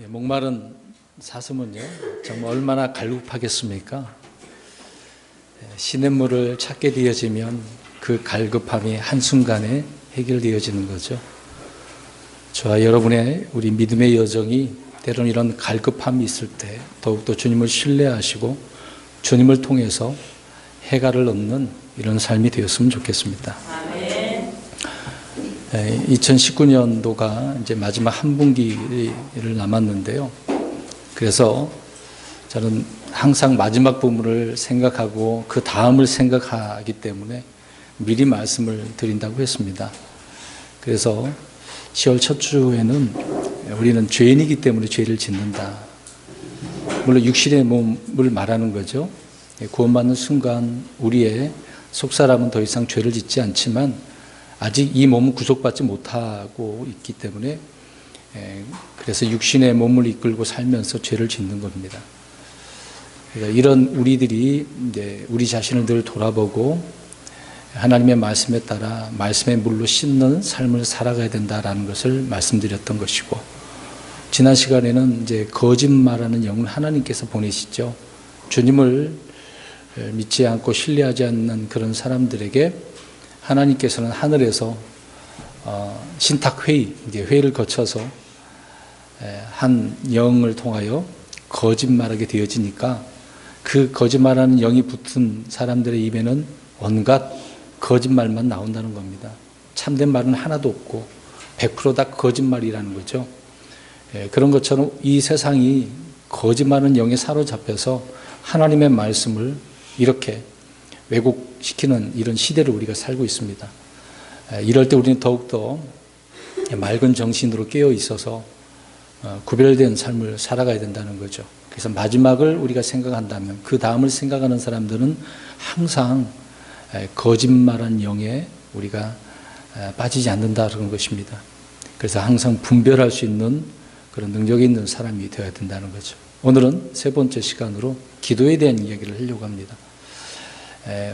목마른 사슴은요, 정말 얼마나 갈급하겠습니까? 시냇물을 찾게 되어지면 그 갈급함이 한순간에 해결되어지는 거죠. 저와 여러분의 우리 믿음의 여정이 때로는 이런 갈급함이 있을 때 더욱더 주님을 신뢰하시고 주님을 통해서 해갈을 얻는 이런 삶이 되었으면 좋겠습니다. 아멘. 2019년도가 이제 마지막 한 분기를 남았는데요. 그래서 저는 항상 마지막 부분을 생각하고 그 다음을 생각하기 때문에 미리 말씀을 드린다고 했습니다. 그래서 10월 첫 주에는 우리는 죄인이기 때문에 죄를 짓는다. 물론 육신의 몸을 말하는 거죠. 구원받는 순간 우리의 속사람은 더 이상 죄를 짓지 않지만 아직 이 몸은 구속받지 못하고 있기 때문에 그래서 육신의 몸을 이끌고 살면서 죄를 짓는 겁니다. 그러니까 이런 우리들이 이제 우리 자신을 늘 돌아보고 하나님의 말씀에 따라 말씀의 물로 씻는 삶을 살아가야 된다라는 것을 말씀드렸던 것이고, 지난 시간에는 이제 거짓말하는 영을 하나님께서 보내시죠. 주님을 믿지 않고 신뢰하지 않는 그런 사람들에게 하나님께서는 하늘에서 신탁회의, 이제 회의를 거쳐서 한 영을 통하여 거짓말하게 되어지니까 그 거짓말하는 영이 붙은 사람들의 입에는 온갖 거짓말만 나온다는 겁니다. 참된 말은 하나도 없고 100% 다 거짓말이라는 거죠. 그런 것처럼 이 세상이 거짓말하는 영에 사로잡혀서 하나님의 말씀을 이렇게 왜곡시키는 이런 시대를 우리가 살고 있습니다. 이럴 때 우리는 더욱더 맑은 정신으로 깨어 있어서 구별된 삶을 살아가야 된다는 거죠. 그래서 마지막을 우리가 생각한다면 그 다음을 생각하는 사람들은 항상 거짓말한 영에 우리가 빠지지 않는다는 것입니다. 그래서 항상 분별할 수 있는 그런 능력이 있는 사람이 되어야 된다는 거죠. 오늘은 세 번째 시간으로 기도에 대한 이야기를 하려고 합니다.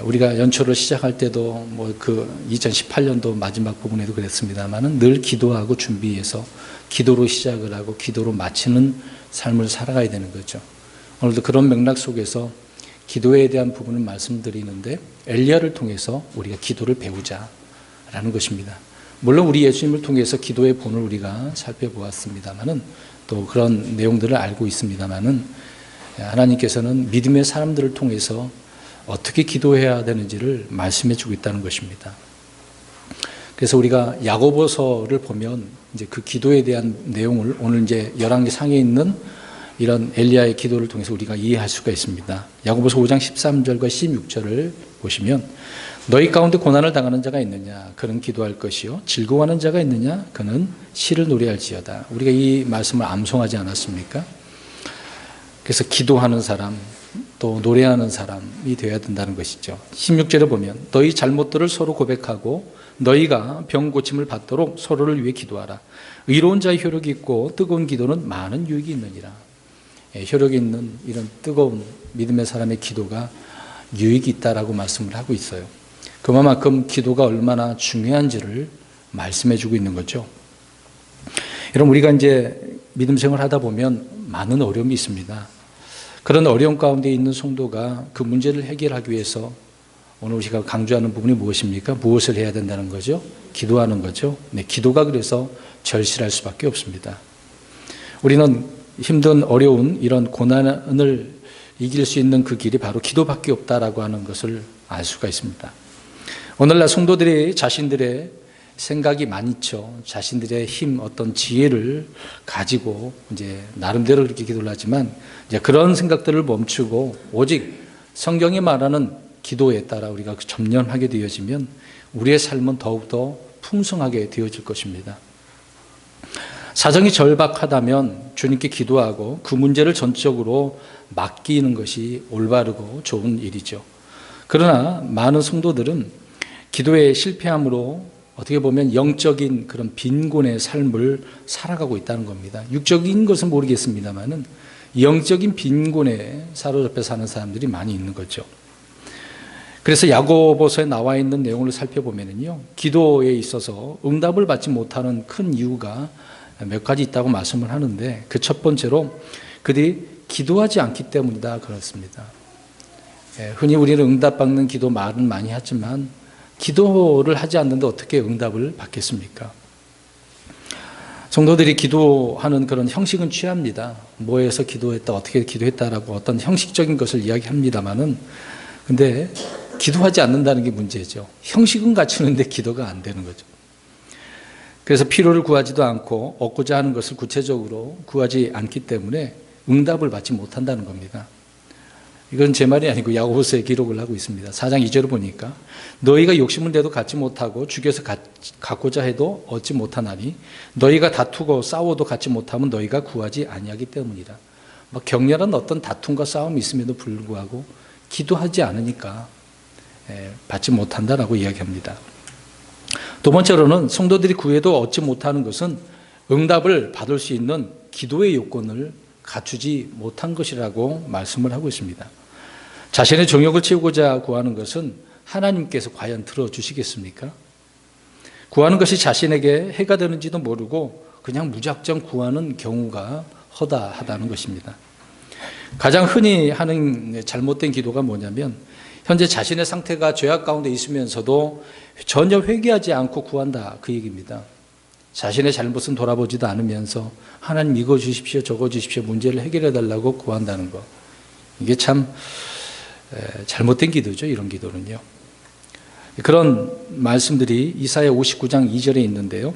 우리가 연초를 시작할 때도 뭐 그 2018년도 마지막 부분에도 그랬습니다만은 늘 기도하고 준비해서 기도로 시작을 하고 기도로 마치는 삶을 살아가야 되는 거죠. 오늘도 그런 맥락 속에서 기도에 대한 부분을 말씀드리는데 엘리야를 통해서 우리가 기도를 배우자라는 것입니다. 물론 우리 예수님을 통해서 기도의 본을 우리가 살펴보았습니다만은 또 그런 내용들을 알고 있습니다만은 하나님께서는 믿음의 사람들을 통해서 어떻게 기도해야 되는지를 말씀해 주고 있다는 것입니다. 그래서 우리가 야고보서를 보면 이제 그 기도에 대한 내용을 오늘 이제 열왕기 상에 있는 이런 엘리야의 기도를 통해서 우리가 이해할 수가 있습니다. 야고보서 5장 13절과 16절을 보시면 너희 가운데 고난을 당하는 자가 있느냐 그는 기도할 것이요 즐거워하는 자가 있느냐 그는 시를 노래할지어다. 우리가 이 말씀을 암송하지 않았습니까? 그래서 기도하는 사람 또 노래하는 사람이 되어야 된다는 것이죠. 16절에 보면 너희 잘못들을 서로 고백하고 너희가 병 고침을 받도록 서로를 위해 기도하라. 의로운 자의 효력이 있고 뜨거운 기도는 많은 유익이 있느니라. 효력이 있는 이런 뜨거운 믿음의 사람의 기도가 유익이 있다라고 말씀을 하고 있어요. 그만큼 기도가 얼마나 중요한지를 말씀해 주고 있는 거죠. 여러분, 우리가 이제 믿음 생활을 하다 보면 많은 어려움이 있습니다. 그런 어려움 가운데 있는 성도가 그 문제를 해결하기 위해서 오늘 우리가 강조하는 부분이 무엇입니까? 무엇을 해야 된다는 거죠? 기도하는 거죠. 네, 기도가 그래서 절실할 수밖에 없습니다. 우리는 힘든 어려운 이런 고난을 이길 수 있는 그 길이 바로 기도밖에 없다라고 하는 것을 알 수가 있습니다. 오늘날 성도들이 자신들의 생각이 많죠. 자신들의 힘, 어떤 지혜를 가지고 이제 나름대로 그렇게 기도를 하지만 이제 그런 생각들을 멈추고 오직 성경이 말하는 기도에 따라 우리가 점령하게 되어지면 우리의 삶은 더욱더 풍성하게 되어질 것입니다. 사정이 절박하다면 주님께 기도하고 그 문제를 전적으로 맡기는 것이 올바르고 좋은 일이죠. 그러나 많은 성도들은 기도에 실패함으로 어떻게 보면 영적인 그런 빈곤의 삶을 살아가고 있다는 겁니다. 육적인 것은 모르겠습니다만은 영적인 빈곤에 사로잡혀 사는 사람들이 많이 있는 거죠. 그래서 야고보서에 나와 있는 내용을 살펴보면요, 기도에 있어서 응답을 받지 못하는 큰 이유가 몇 가지 있다고 말씀을 하는데 그 첫 번째로 그들이 기도하지 않기 때문이다 그렇습니다. 흔히 우리는 응답받는 기도 말은 많이 하지만 기도를 하지 않는데 어떻게 응답을 받겠습니까? 성도들이 기도하는 그런 형식은 취합니다. 뭐해서 기도했다, 어떻게 기도했다라고 어떤 형식적인 것을 이야기합니다만은 근데 기도하지 않는다는 게 문제죠. 형식은 갖추는데 기도가 안 되는 거죠. 그래서 필요를 구하지도 않고 얻고자 하는 것을 구체적으로 구하지 않기 때문에 응답을 받지 못한다는 겁니다. 이건 제 말이 아니고 야고보서에 기록을 하고 있습니다. 4장 2절을 보니까 너희가 욕심을 내도 갖지 못하고 죽여서 갖고자 해도 얻지 못하나니 너희가 다투고 싸워도 갖지 못하면 너희가 구하지 아니하기 때문이라. 격렬한 어떤 다툼과 싸움이 있음에도 불구하고 기도하지 않으니까 받지 못한다라고 이야기합니다. 두 번째로는 성도들이 구해도 얻지 못하는 것은 응답을 받을 수 있는 기도의 요건을 갖추지 못한 것이라고 말씀을 하고 있습니다. 자신의 정욕을 채우고자 구하는 것은 하나님께서 과연 들어주시겠습니까? 구하는 것이 자신에게 해가 되는지도 모르고 그냥 무작정 구하는 경우가 허다하다는 것입니다. 가장 흔히 하는 잘못된 기도가 뭐냐면 현재 자신의 상태가 죄악 가운데 있으면서도 전혀 회개하지 않고 구한다 그 얘기입니다. 자신의 잘못은 돌아보지도 않으면서 하나님 이거 주십시오 저거 주십시오 문제를 해결해 달라고 구한다는 것. 이게 참 잘못된 기도죠. 이런 기도는요. 그런 말씀들이 이사야 59장 2절에 있는데요.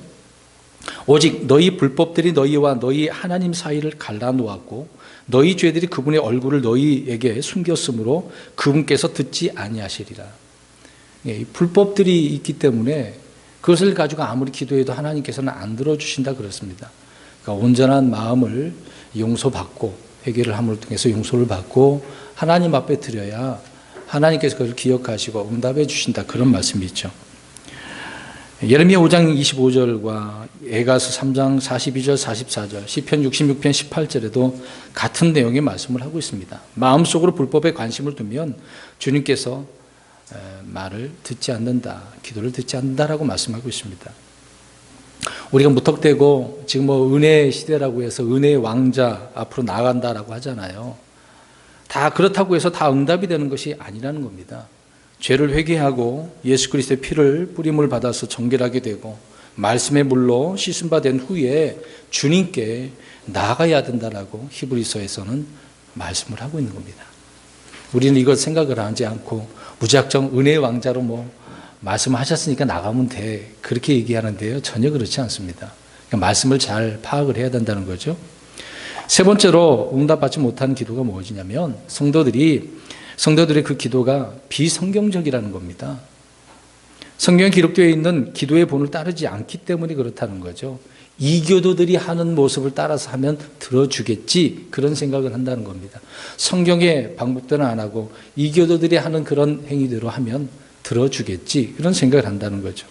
오직 너희 불법들이 너희와 너희 하나님 사이를 갈라놓았고 너희 죄들이 그분의 얼굴을 너희에게 숨겼으므로 그분께서 듣지 아니하시리라. 불법들이 있기 때문에 그것을 가지고 아무리 기도해도 하나님께서는 안 들어주신다 그렇습니다. 그러니까 온전한 마음을 용서받고 회개를 함을 통해서 용서를 받고 하나님 앞에 드려야 하나님께서 그걸 기억하시고 응답해 주신다 그런 말씀이 있죠. 예레미야 5장 25절과 에가서 3장 42절 44절 시편 66편 18절에도 같은 내용의 말씀을 하고 있습니다. 마음속으로 불법에 관심을 두면 주님께서 말을 듣지 않는다, 기도를 듣지 않는다라고 말씀하고 있습니다. 우리가 무턱대고 지금 은혜의 시대라고 해서 은혜의 왕자 앞으로 나아간다라고 하잖아요. 다 그렇다고 해서 다 응답이 되는 것이 아니라는 겁니다. 죄를 회개하고 예수 그리스도의 피를 뿌림을 받아서 정결하게 되고 말씀의 물로 씻음 받은 후에 주님께 나아가야 된다라고 히브리서에서는 말씀을 하고 있는 겁니다. 우리는 이것 생각을 하지 않고 무작정 은혜의 왕자로 말씀하셨으니까 나가면 돼 그렇게 얘기하는데요. 전혀 그렇지 않습니다. 그러니까 말씀을 잘 파악을 해야 된다는 거죠. 세 번째로 응답받지 못하는 기도가 무엇이냐면 성도들의 그 기도가 비성경적이라는 겁니다. 성경에 기록되어 있는 기도의 본을 따르지 않기 때문에 그렇다는 거죠. 이교도들이 하는 모습을 따라서 하면 들어주겠지 그런 생각을 한다는 겁니다. 성경의 방법대로 안 하고 이교도들이 하는 그런 행위대로 하면 들어주겠지 그런 생각을 한다는 거죠.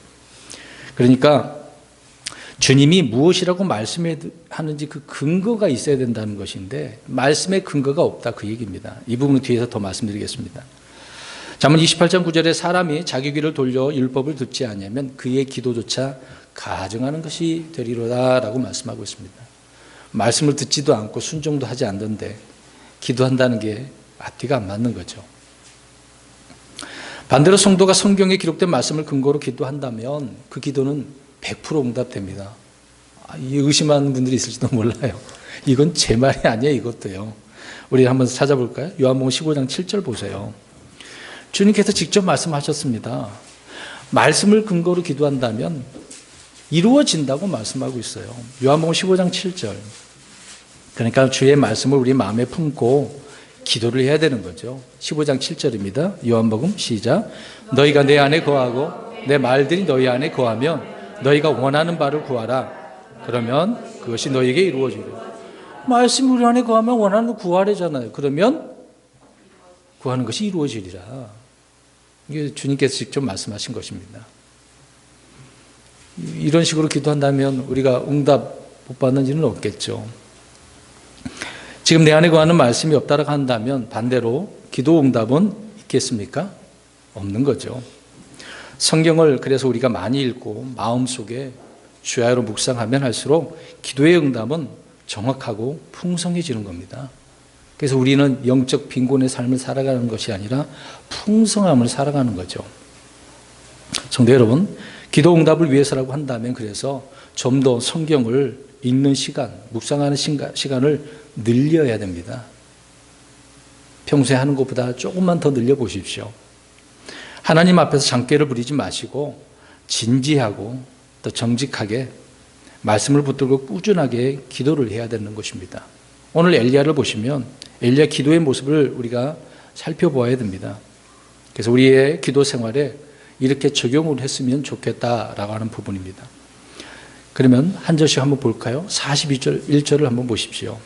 그러니까 주님이 무엇이라고 말씀하는지 그 근거가 있어야 된다는 것인데 말씀의 근거가 없다 그 얘기입니다. 이 부분은 뒤에서 더 말씀드리겠습니다. 잠언 28장 9절에 사람이 자기 귀를 돌려 율법을 듣지 않으면 그의 기도조차 가증하는 것이 되리로다 라고 말씀하고 있습니다. 말씀을 듣지도 않고 순종도 하지 않는데 기도한다는 게 앞뒤가 안 맞는 거죠. 반대로 성도가 성경에 기록된 말씀을 근거로 기도한다면 그 기도는 100% 응답됩니다. 의심하는 분들이 있을지도 몰라요. 이건 제 말이 아니에요. 이것도요. 우리 한번 찾아볼까요? 요한복음 15장 7절 보세요. 주님께서 직접 말씀하셨습니다. 말씀을 근거로 기도한다면 이루어진다고 말씀하고 있어요. 요한복음 15장 7절. 그러니까 주의 말씀을 우리 마음에 품고 기도를 해야 되는 거죠. 15장 7절입니다. 요한복음 시작. 너희가 내 안에 거하고 내 말들이 너희 안에 거하면 너희가 원하는 바를 구하라. 그러면 그것이 너희에게 이루어지리라. 말씀이 우리 안에 거하면 원하는 거 구하래잖아요. 그러면 구하는 것이 이루어지리라. 이게 주님께서 직접 말씀하신 것입니다. 이런 식으로 기도한다면 우리가 응답 못 받는 일은 없겠죠. 지금 내 안에 거하는 말씀이 없다고 한다면 반대로 기도 응답은 있겠습니까? 없는 거죠. 성경을 그래서 우리가 많이 읽고 마음속에 주야로 묵상하면 할수록 기도의 응답은 정확하고 풍성해지는 겁니다. 그래서 우리는 영적 빈곤의 삶을 살아가는 것이 아니라 풍성함을 살아가는 거죠. 성도 여러분, 기도 응답을 위해서라고 한다면 그래서 좀 더 성경을 읽는 시간, 묵상하는 시간을 늘려야 됩니다. 평소에 하는 것보다 조금만 더 늘려보십시오. 하나님 앞에서 장깨를 부리지 마시고 진지하고 또 정직하게 말씀을 붙들고 꾸준하게 기도를 해야 되는 것입니다. 오늘 엘리야를 보시면 엘리야 기도의 모습을 우리가 살펴보아야 됩니다. 그래서 우리의 기도 생활에 이렇게 적용을 했으면 좋겠다라고 하는 부분입니다. 그러면 한 절씩 한번 볼까요? 42절 1절을 한번 보십시오.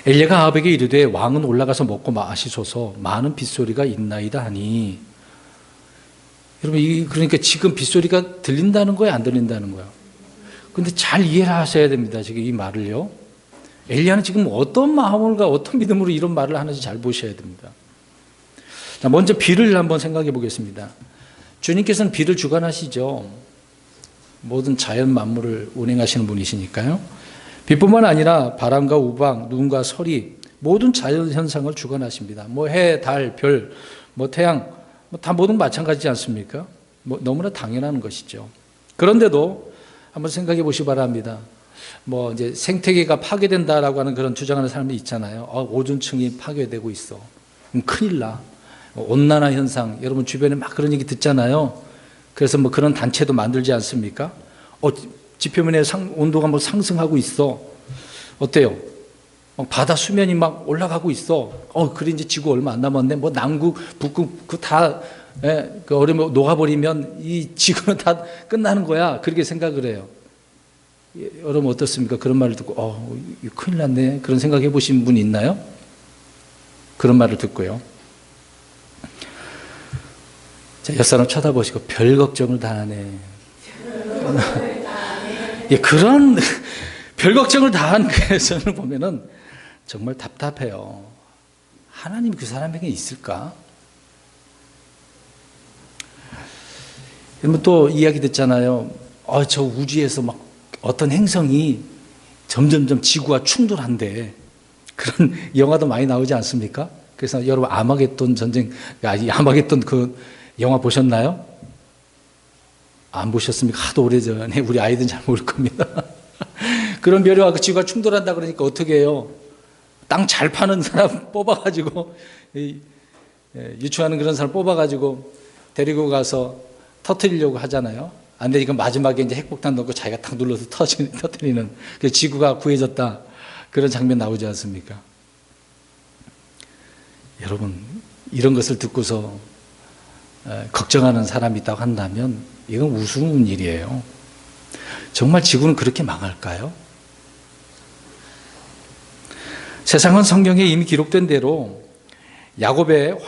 엘리야가 아합에게 이르되 왕은 올라가서 먹고 마시소서 많은 빗소리가 있나이다 하니. 여러분, 그러니까 지금 빗소리가 들린다는 거예요, 안 들린다는 거예요? 근데 잘 이해를 하셔야 됩니다. 지금 이 말을요. 엘리야는 지금 어떤 마음과 어떤 믿음으로 이런 말을 하는지 잘 보셔야 됩니다. 자, 먼저 비를 한번 생각해 보겠습니다. 주님께서는 비를 주관하시죠. 모든 자연 만물을 운행하시는 분이시니까요. 비뿐만 아니라 바람과 우박, 눈과 서리, 모든 자연 현상을 주관하십니다. 뭐 해, 달, 별, 뭐 태양, 뭐 다 모든 마찬가지지 않습니까? 뭐 너무나 당연한 것이죠. 그런데도 한번 생각해 보시기 바랍니다. 뭐 이제 생태계가 파괴된다라고 하는 그런 주장하는 사람이 있잖아요. 오존층이 파괴되고 있어. 큰일 나. 온난화 현상, 여러분 주변에 막 그런 얘기 듣잖아요. 그래서 뭐 그런 단체도 만들지 않습니까? 지표면의 온도가 뭐 상승하고 있어. 어때요? 바다 수면이 막 올라가고 있어. 그래 이제 지구 얼마 안 남았네. 뭐 남극, 북극 그 다 그 얼음이 녹아버리면 이 지구는 다 끝나는 거야. 그렇게 생각을 해요. 여러분 어떻습니까? 그런 말을 듣고 큰일 났네. 그런 생각해 보신 분 있나요? 그런 말을 듣고요. 자, 옆사람 쳐다보시고 별 걱정을 다 하네. 예, 그런 별 걱정을 다 하는 것을 보면은 정말 답답해요. 하나님이 그 사람에게 있을까? 또 이야기 듣잖아요. 저 우주에서 막 어떤 행성이 점점점 지구와 충돌한대. 그런 영화도 많이 나오지 않습니까? 그래서 여러분 아마겟돈 전쟁, 아마겟돈 그 영화 보셨나요? 안 보셨습니까? 하도 오래전에 우리 아이들은 잘 모를 겁니다. 그런 별이 와서 지구가 충돌한다 그러니까 어떻게 해요? 땅 잘 파는 사람 뽑아가지고 유추하는 그런 사람 뽑아가지고 데리고 가서 터뜨리려고 하잖아요. 안 되니까 마지막에 이제 핵폭탄 넣고 자기가 탁 눌러서 터뜨리는 그래서 지구가 구해졌다 그런 장면 나오지 않습니까? 여러분 이런 것을 듣고서 걱정하는 사람이 있다고 한다면 이건 우스운 일이에요. 정말 지구는 그렇게 망할까요? 세상은 성경에 이미 기록된 대로 야곱의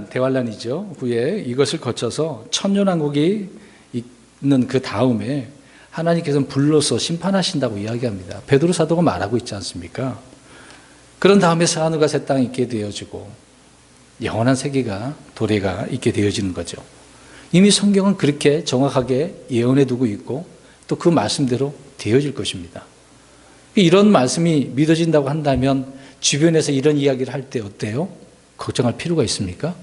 대환란이죠. 후에 이것을 거쳐서 천년왕국이 있는 그 다음에 하나님께서는 불러서 심판하신다고 이야기합니다. 베드로 사도가 말하고 있지 않습니까? 그런 다음에 하늘과 새 땅이 있게 되어지고 영원한 세계가 도래가 있게 되어지는 거죠. 이미 성경은 그렇게 정확하게 예언해 두고 있고 또 그 말씀대로 되어질 것입니다. 이런 말씀이 믿어진다고 한다면 주변에서 이런 이야기를 할 때 어때요? 걱정할 필요가 있습니까?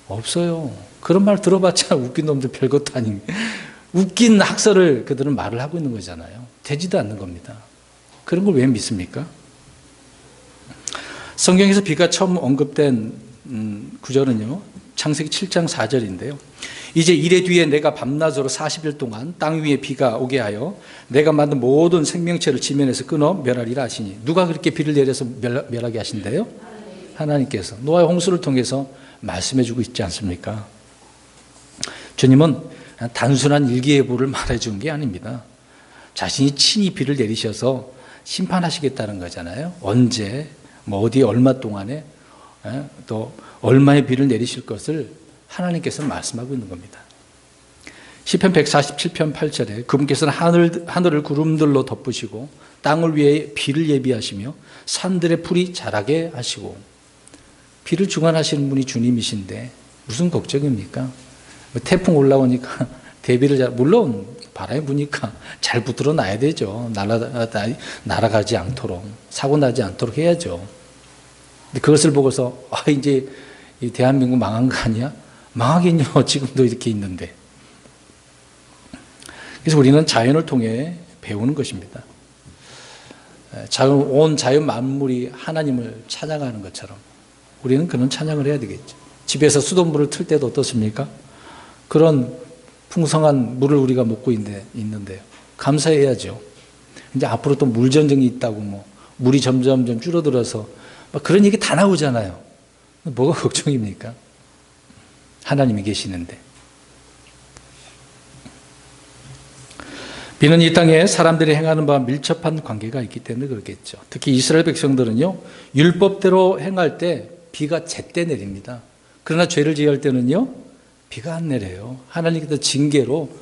없어요. 그런 말 들어봤자 웃긴 놈들 별것도 아닌 웃긴 학설을 그들은 말을 하고 있는 거잖아요. 되지도 않는 겁니다. 그런 걸 왜 믿습니까? 성경에서 비가 처음 언급된 구절은요. 창세기 7장 4절인데요. 이제 이래 뒤에 내가 밤낮으로 40일 동안 땅 위에 비가 오게 하여 내가 만든 모든 생명체를 지면에서 끊어 멸하리라 하시니. 누가 그렇게 비를 내려서 멸하게 하신대요? 하나님께서 노아의 홍수를 통해서 말씀해 주고 있지 않습니까? 주님은 단순한 일기예보를 말해 준 게 아닙니다. 자신이 친히 비를 내리셔서 심판하시겠다는 거잖아요. 언제 뭐 어디 얼마 동안에 또 얼마의 비를 내리실 것을 하나님께서 말씀하고 있는 겁니다. 시편 147편 8절에 그분께서는 하늘을 구름들로 덮으시고 땅을 위해 비를 예비하시며 산들의 풀이 자라게 하시고. 비를 주관하시는 분이 주님이신데 무슨 걱정입니까? 태풍 올라오니까 물론 바람이 부니까 잘 붙들어 놔야 되죠. 날아가지 않도록, 사고 나지 않도록 해야죠. 근데 그것을 보고서 이제 이 대한민국 망한 거 아니야? 망하긴요. 지금도 이렇게 있는데. 그래서 우리는 자연을 통해 배우는 것입니다. 온 자연 만물이 하나님을 찬양하는 것처럼 우리는 그런 찬양을 해야 되겠죠. 집에서 수돗물을 틀 때도 어떻습니까? 그런 풍성한 물을 우리가 먹고 있는데요. 감사해야죠. 이제 앞으로 또 물 전쟁이 있다고 물이 점점 줄어들어서 그런 얘기 다 나오잖아요. 뭐가 걱정입니까? 하나님이 계시는데. 비는 이 땅에 사람들이 행하는 바와 밀접한 관계가 있기 때문에 그렇겠죠. 특히 이스라엘 백성들은요, 율법대로 행할 때 비가 제때 내립니다. 그러나 죄를 지을 때는요, 비가 안 내려요. 하나님께서 징계로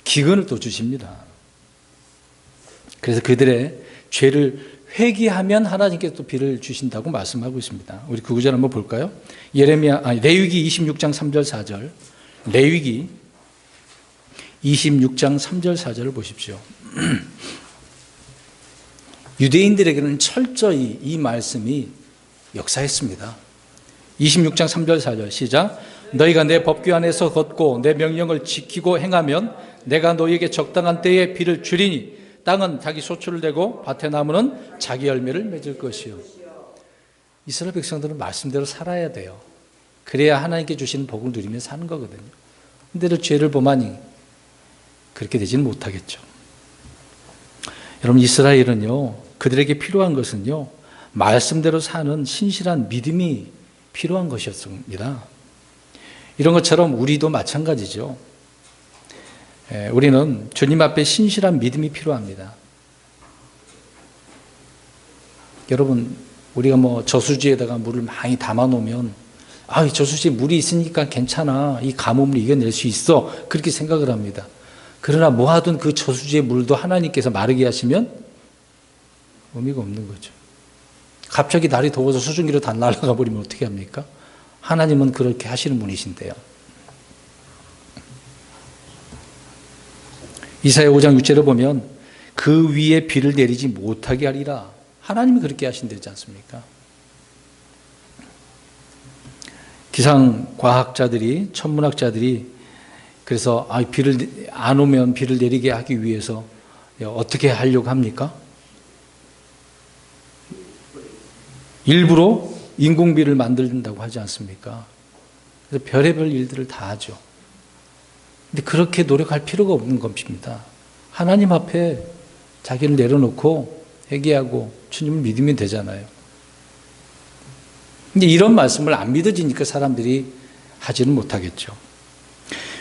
기근을 또 주십니다. 그래서 그들의 죄를 회개하면 하나님께서 또 비를 주신다고 말씀하고 있습니다. 우리 그 구절 한번 볼까요? 레위기 26장 3절 4절. 레위기 26장 3절 4절을 보십시오. 유대인들에게는 철저히 이 말씀이 역사했습니다. 26장 3절 4절 시작. 너희가 내 법규 안에서 걷고 내 명령을 지키고 행하면 내가 너희에게 적당한 때에 비를 주리니 땅은 자기 소출을 내고 밭의 나무는 자기 열매를 맺을 것이요. 이스라엘 백성들은 말씀대로 살아야 돼요. 그래야 하나님께 주시는 복을 누리며 사는 거거든요. 근데 죄를 범하니 그렇게 되지는 못하겠죠. 여러분, 이스라엘은요, 그들에게 필요한 것은요, 말씀대로 사는 신실한 믿음이 필요한 것이었습니다. 이런 것처럼 우리도 마찬가지죠. 우리는 주님 앞에 신실한 믿음이 필요합니다. 여러분, 우리가 저수지에다가 물을 많이 담아 놓으면 이 저수지에 물이 있으니까 괜찮아. 이 가뭄을 이겨낼 수 있어. 그렇게 생각을 합니다. 그러나 모아둔 그 저수지의 물도 하나님께서 마르게 하시면 의미가 없는 거죠. 갑자기 날이 더워서 수증기로 다 날아가 버리면 어떻게 합니까? 하나님은 그렇게 하시는 분이신데요. 이사야 5장 6절을 보면 그 위에 비를 내리지 못하게 하리라. 하나님이 그렇게 하신다지 않습니까? 기상과학자들이, 천문학자들이 그래서 비를 안 오면 비를 내리게 하기 위해서 어떻게 하려고 합니까? 일부러 인공비를 만든다고 하지 않습니까? 그래서 별의별 일들을 다 하죠. 근데 그렇게 노력할 필요가 없는 겁니다. 하나님 앞에 자기를 내려놓고 회개하고 주님을 믿으면 되잖아요. 근데 이런 말씀을 안 믿어지니까 사람들이 하지는 못하겠죠.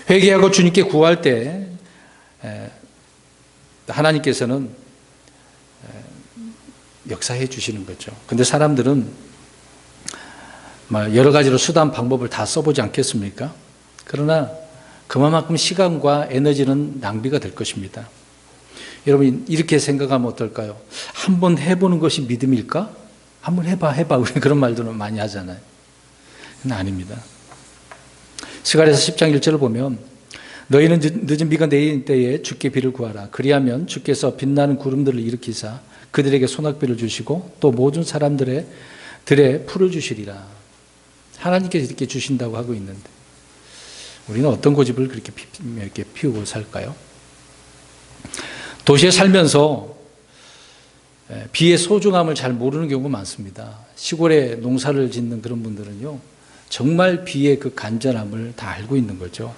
회개하고 주님께 구할 때 하나님께서는 역사해 주시는 거죠. 근데 사람들은 여러 가지로 수단 방법을 다 써보지 않겠습니까? 그러나 그만큼 시간과 에너지는 낭비가 될 것입니다. 여러분, 이렇게 생각하면 어떨까요? 한번 해보는 것이 믿음일까? 한번 해봐. 우리 그런 말들은 많이 하잖아요. 그건 아닙니다. 스가랴서 10장 1절을 보면 너희는 늦은 비가 내리는 때에 주께 비를 구하라. 그리하면 주께서 빛나는 구름들을 일으키사 그들에게 소낙비를 주시고 또 모든 사람들의 풀을 주시리라. 하나님께서 이렇게 주신다고 하고 있는데 우리는 어떤 고집을 그렇게 피우고 살까요? 도시에 살면서 비의 소중함을 잘 모르는 경우가 많습니다. 시골에 농사를 짓는 그런 분들은요, 정말 비의 그 간절함을 다 알고 있는 거죠.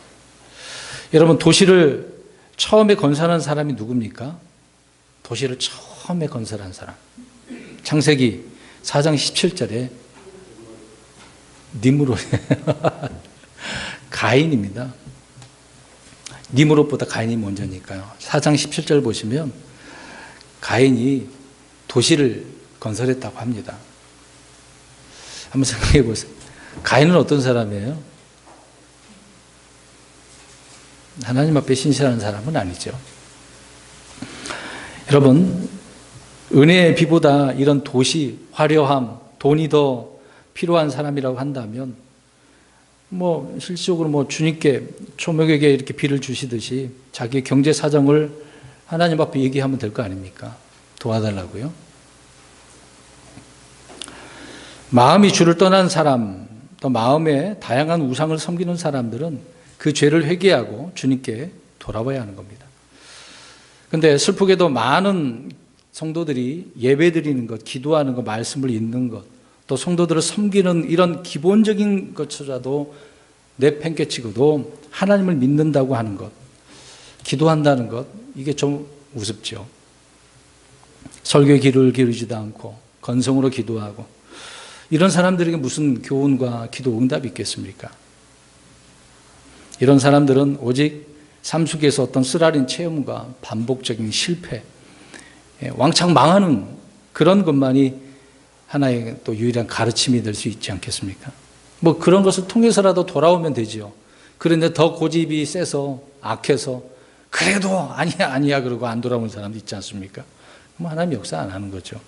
여러분, 도시를 처음에 건설한 사람이 누굽니까? 도시를 처음에 건설한 사람. 창세기 4장 17절에 니므롯 가인입니다. 니므롯보다 가인이 먼저니까요. 4장 17절 보시면 가인이 도시를 건설했다고 합니다. 한번 생각해 보세요. 가인은 어떤 사람이에요? 하나님 앞에 신실한 사람은 아니죠. 여러분, 은혜의 비보다 이런 도시, 화려함, 돈이 더 필요한 사람이라고 한다면 실질적으로 주님께 초목에게 이렇게 비를 주시듯이 자기의 경제 사정을 하나님 앞에 얘기하면 될 거 아닙니까? 도와달라고요. 마음이 주를 떠난 사람, 또 마음에 다양한 우상을 섬기는 사람들은 그 죄를 회개하고 주님께 돌아와야 하는 겁니다. 그런데 슬프게도 많은 성도들이 예배드리는 것, 기도하는 것, 말씀을 읽는 것, 또 성도들을 섬기는 이런 기본적인 것조차도 내팽개치고도 하나님을 믿는다고 하는 것, 기도한다는 것, 이게 좀 우습죠. 설교에 귀를 기울이지도 않고 건성으로 기도하고 이런 사람들에게 무슨 교훈과 기도 응답이 있겠습니까? 이런 사람들은 오직 삶 속에서 어떤 쓰라린 체험과 반복적인 실패, 왕창 망하는 그런 것만이 하나의 또 유일한 가르침이 될 수 있지 않겠습니까? 그런 것을 통해서라도 돌아오면 되지요. 그런데 더 고집이 세서 악해서 그래도 아니야 그러고 안 돌아오는 사람도 있지 않습니까? 하나님 역사 안 하는 거죠.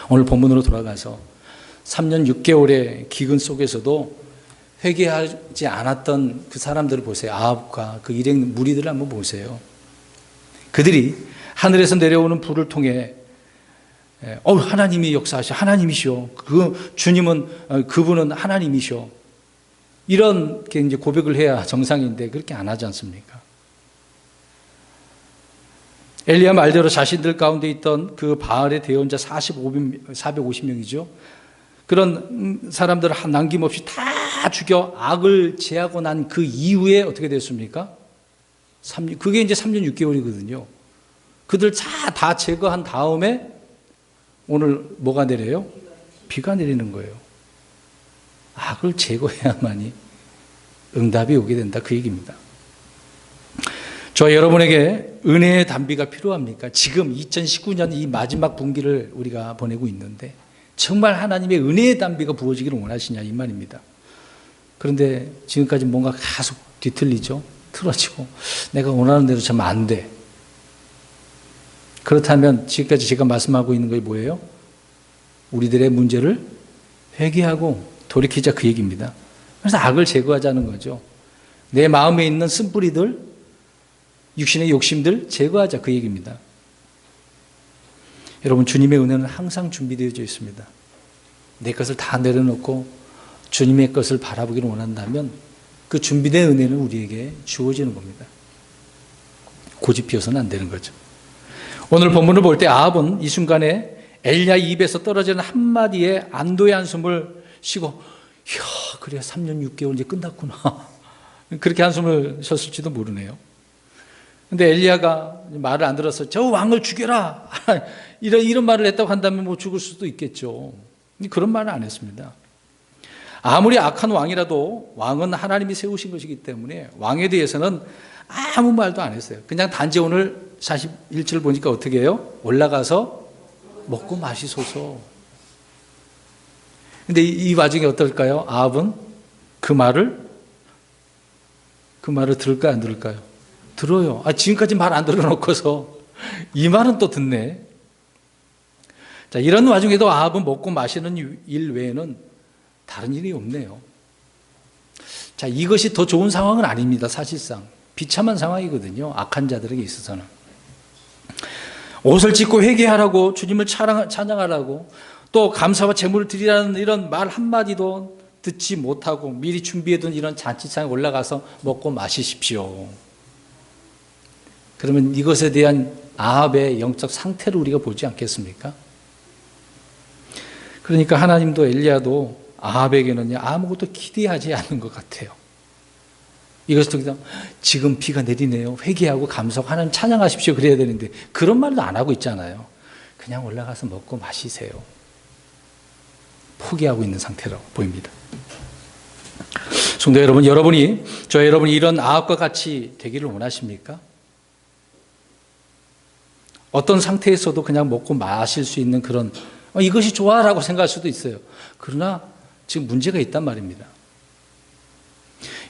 오늘 본문으로 돌아가서 3년 6개월의 기근 속에서도 회개하지 않았던 그 사람들을 보세요. 아합과 그 일행 무리들을 한번 보세요. 그들이 하늘에서 내려오는 불을 통해 하나님이 역사하셔, 하나님이시오. 그 주님은 그분은 하나님이시오. 이런 게 이제 고백을 해야 정상인데 그렇게 안 하지 않습니까? 엘리야 말대로 자신들 가운데 있던 그 바알의 대언자 450명이죠. 그런 사람들을 남김없이 다 죽여 악을 제하고 난 그 이후에 어떻게 됐습니까? 그게 이제 3년 6개월이거든요. 그들 다 제거한 다음에 오늘 뭐가 내려요? 비가 내리는 거예요. 악을 제거해야만이 응답이 오게 된다, 그 얘기입니다. 저 여러분에게 은혜의 단비가 필요합니까? 지금 2019년 이 마지막 분기를 우리가 보내고 있는데 정말 하나님의 은혜의 단비가 부어지기를 원하시냐 이 말입니다. 그런데 지금까지 뭔가 계속 뒤틀리죠. 틀어지고 내가 원하는 대로 참 안 돼. 그렇다면 지금까지 제가 말씀하고 있는 게 뭐예요? 우리들의 문제를 회개하고 돌이키자, 그 얘기입니다. 그래서 악을 제거하자는 거죠. 내 마음에 있는 쓴뿌리들, 육신의 욕심들 제거하자, 그 얘기입니다. 여러분, 주님의 은혜는 항상 준비되어져 있습니다. 내 것을 다 내려놓고 주님의 것을 바라보기를 원한다면 그 준비된 은혜는 우리에게 주어지는 겁니다. 고집 피워서는 안 되는 거죠. 오늘 본문을 볼 때 아합은 이 순간에 엘리야 입에서 떨어지는 한마디에 안도의 한숨을 쉬고 그래 3년 6개월 이제 끝났구나 그렇게 한숨을 쉬었을지도 모르네요. 근데 엘리야가 말을 안 들어서 저 왕을 죽여라 이런 말을 했다고 한다면 죽을 수도 있겠죠. 그런 말은 안 했습니다. 아무리 악한 왕이라도 왕은 하나님이 세우신 것이기 때문에 왕에 대해서는 아무 말도 안 했어요. 그냥 단지 오늘 41절 보니까 어떻게 해요? 올라가서 먹고 마시소서. 근데 이 와중에 어떨까요? 아합은 그 말을 들을까요? 안 들을까요? 들어요. 지금까지 말 안 들어놓고서 이 말은 또 듣네. 자, 이런 와중에도 아합은 먹고 마시는 일 외에는 다른 일이 없네요. 자, 이것이 더 좋은 상황은 아닙니다. 사실상 비참한 상황이거든요. 악한 자들에게 있어서는. 옷을 찢고 회개하라고, 주님을 찬양하라고, 또 감사와 제물을 드리라는 이런 말 한마디도 듣지 못하고 미리 준비해둔 이런 잔치상에 올라가서 먹고 마시십시오. 그러면 이것에 대한 아합의 영적 상태를 우리가 보지 않겠습니까? 그러니까 하나님도 엘리야도 아합에게는 아무것도 기대하지 않는 것 같아요. 이것을 통해서 지금 비가 내리네요. 회개하고 감사하고 하나님 찬양하십시오. 그래야 되는데 그런 말도 안 하고 있잖아요. 그냥 올라가서 먹고 마시세요. 포기하고 있는 상태라고 보입니다. 성도 여러분, 여러분이 이런 아합과 같이 되기를 원하십니까? 어떤 상태에서도 그냥 먹고 마실 수 있는 그런 이것이 좋아라고 생각할 수도 있어요. 그러나 지금 문제가 있단 말입니다.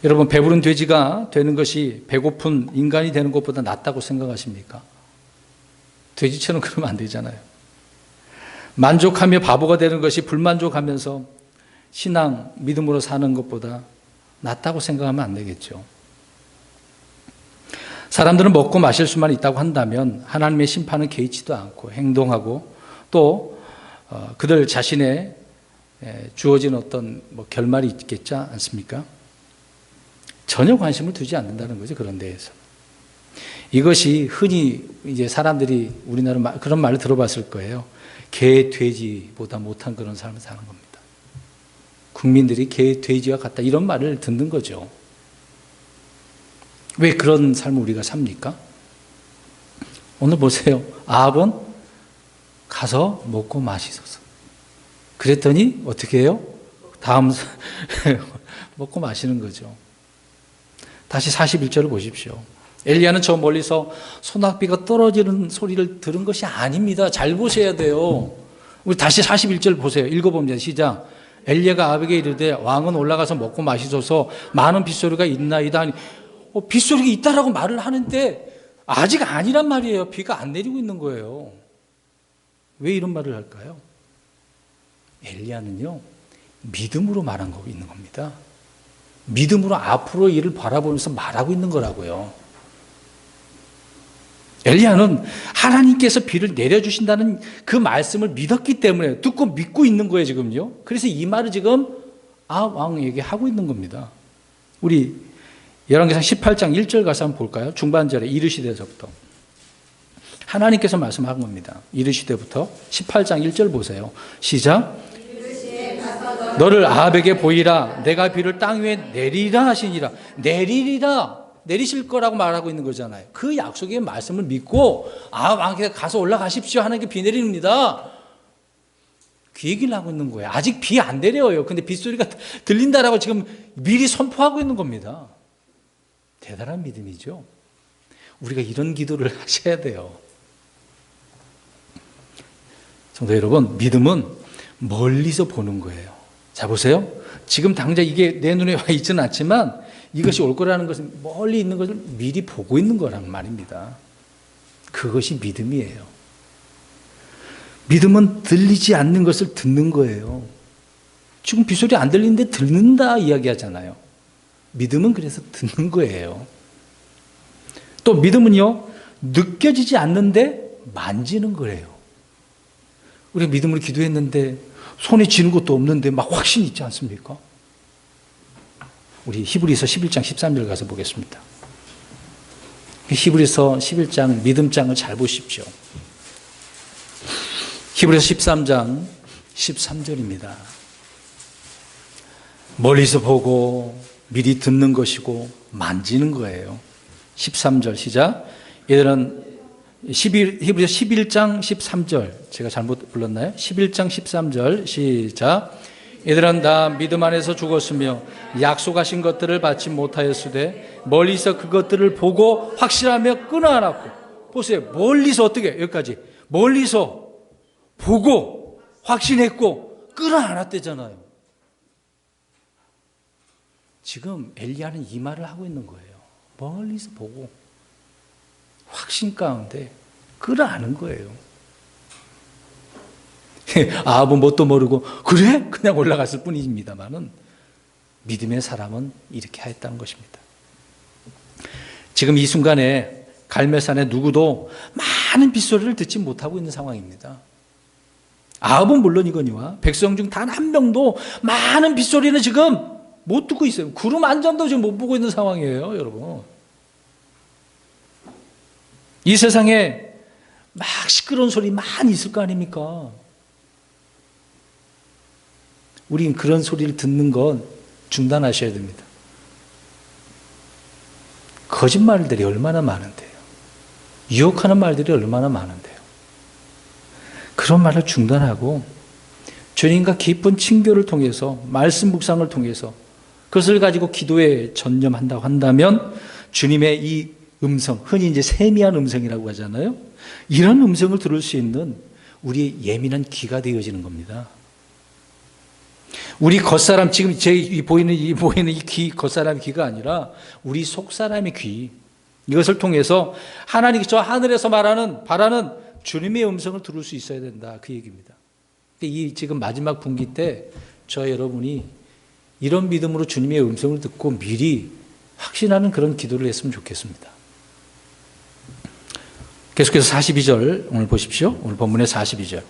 여러분, 배부른 돼지가 되는 것이 배고픈 인간이 되는 것보다 낫다고 생각하십니까? 돼지처럼 그러면 안 되잖아요. 만족하며 바보가 되는 것이 불만족하면서 신앙, 믿음으로 사는 것보다 낫다고 생각하면 안 되겠죠. 사람들은 먹고 마실 수만 있다고 한다면 하나님의 심판은 개의치도 않고 행동하고 또 그들 자신의 주어진 어떤 결말이 있겠지 않습니까? 전혀 관심을 두지 않는다는 거죠. 그런 데에서. 이것이 흔히 이제 사람들이 우리나라 그런 말을 들어봤을 거예요. 개, 돼지보다 못한 그런 삶을 사는 겁니다. 국민들이 개, 돼지와 같다 이런 말을 듣는 거죠. 왜 그런 삶을 우리가 삽니까? 오늘 보세요. 아합은 가서 먹고 마시소서. 그랬더니 어떻게 해요? 다음 먹고 마시는 거죠. 다시 41절을 보십시오. 엘리야는 저 멀리서 소낙비가 떨어지는 소리를 들은 것이 아닙니다. 잘 보셔야 돼요. 우리 다시 41절 보세요. 읽어보면 시작. 엘리야가 아합에게 이르되 왕은 올라가서 먹고 마시소서 많은 빗소리가 있나이다 하니 빗소리가 있다라고 말을 하는데 아직 아니란 말이에요. 비가 안 내리고 있는 거예요. 왜 이런 말을 할까요? 엘리야는요 믿음으로 말한 거 있는 겁니다. 믿음으로 앞으로 일을 바라보면서 말하고 있는 거라고요. 엘리야는 하나님께서 비를 내려주신다는 그 말씀을 믿었기 때문에 듣고 믿고 있는 거예요 지금요. 그래서 이 말을 지금 아합 왕에게 하고 있는 겁니다. 우리 열왕기상 18장 1절 가서 한번 볼까요? 중반절에 이르시되서부터 하나님께서 말씀한 겁니다. 이르시되부터 18장 1절 보세요. 시작. 너를 아합에게 보이라. 내가 비를 땅 위에 내리라 하시니라. 내리리라. 내리실 거라고 말하고 있는 거잖아요. 그 약속의 말씀을 믿고 아합 왕께서 가서 올라가십시오 하는 게 비 내립니다. 그 얘기를 하고 있는 거예요. 아직 비 안 내려요. 근데 빗소리가 들린다라고 지금 미리 선포하고 있는 겁니다. 대단한 믿음이죠. 우리가 이런 기도를 하셔야 돼요. 성도 여러분, 믿음은 멀리서 보는 거예요. 자, 보세요. 지금 당장 이게 내 눈에 와 있지는 않지만 이것이 올 거라는 것은 멀리 있는 것을 미리 보고 있는 거란 말입니다. 그것이 믿음이에요. 믿음은 들리지 않는 것을 듣는 거예요. 지금 빗소리 안 들리는데 듣는다 이야기하잖아요. 믿음은 그래서 듣는 거예요. 또 믿음은요, 느껴지지 않는데 만지는 거예요. 우리 믿음으로 기도했는데 손에 쥐는 것도 없는데 막 확신이 있지 않습니까? 우리 히브리서 11장 13절 가서 보겠습니다. 히브리서 11장 믿음장을 잘 보십시오. 히브리서 13장 13절입니다. 멀리서 보고 미리 듣는 것이고 만지는 거예요. 13절 시작. 얘들은 히브리서 11장 13절 제가 잘못 불렀나요? 11장 13절 시작. 얘들은 다 믿음 안에서 죽었으며 약속하신 것들을 받지 못하였으되 멀리서 그것들을 보고 확실하며 끊어안았고. 보세요. 멀리서 어떻게 여기까지 멀리서 보고 확신했고 끊어안았대잖아요. 지금 엘리야는 이 말을 하고 있는 거예요. 멀리서 보고 확신 가운데 끌어안은 거예요. 아합은 뭣도 모르고 그래? 그냥 올라갔을 뿐입니다만은 믿음의 사람은 이렇게 하였다는 것입니다. 지금 이 순간에 갈멜산에 누구도 많은 빗소리를 듣지 못하고 있는 상황입니다. 아합은 물론이거니와 백성 중 단 한 명도 많은 빗소리는 지금 못 듣고 있어요. 구름 한 점도 지금 못 보고 있는 상황이에요, 여러분. 이 세상에 막 시끄러운 소리 많이 있을 거 아닙니까? 우린 그런 소리를 듣는 건 중단하셔야 됩니다. 거짓말들이 얼마나 많은데요. 유혹하는 말들이 얼마나 많은데요. 그런 말을 중단하고 주님과 깊은 친교를 통해서 말씀 묵상을 통해서 그것을 가지고 기도에 전념한다고 한다면 주님의 이 음성, 흔히 이제 세미한 음성이라고 하잖아요. 이런 음성을 들을 수 있는 우리의 예민한 귀가 되어지는 겁니다. 우리 겉사람, 지금 보이는 이 귀, 겉사람의 귀가 아니라 우리 속사람의 귀. 이것을 통해서 하나님이 저 하늘에서 바라는 주님의 음성을 들을 수 있어야 된다. 그 얘기입니다. 이 지금 마지막 분기 때 저 여러분이 이런 믿음으로 주님의 음성을 듣고 미리 확신하는 그런 기도를 했으면 좋겠습니다. 계속해서 42절 오늘 보십시오. 오늘 본문의 42절.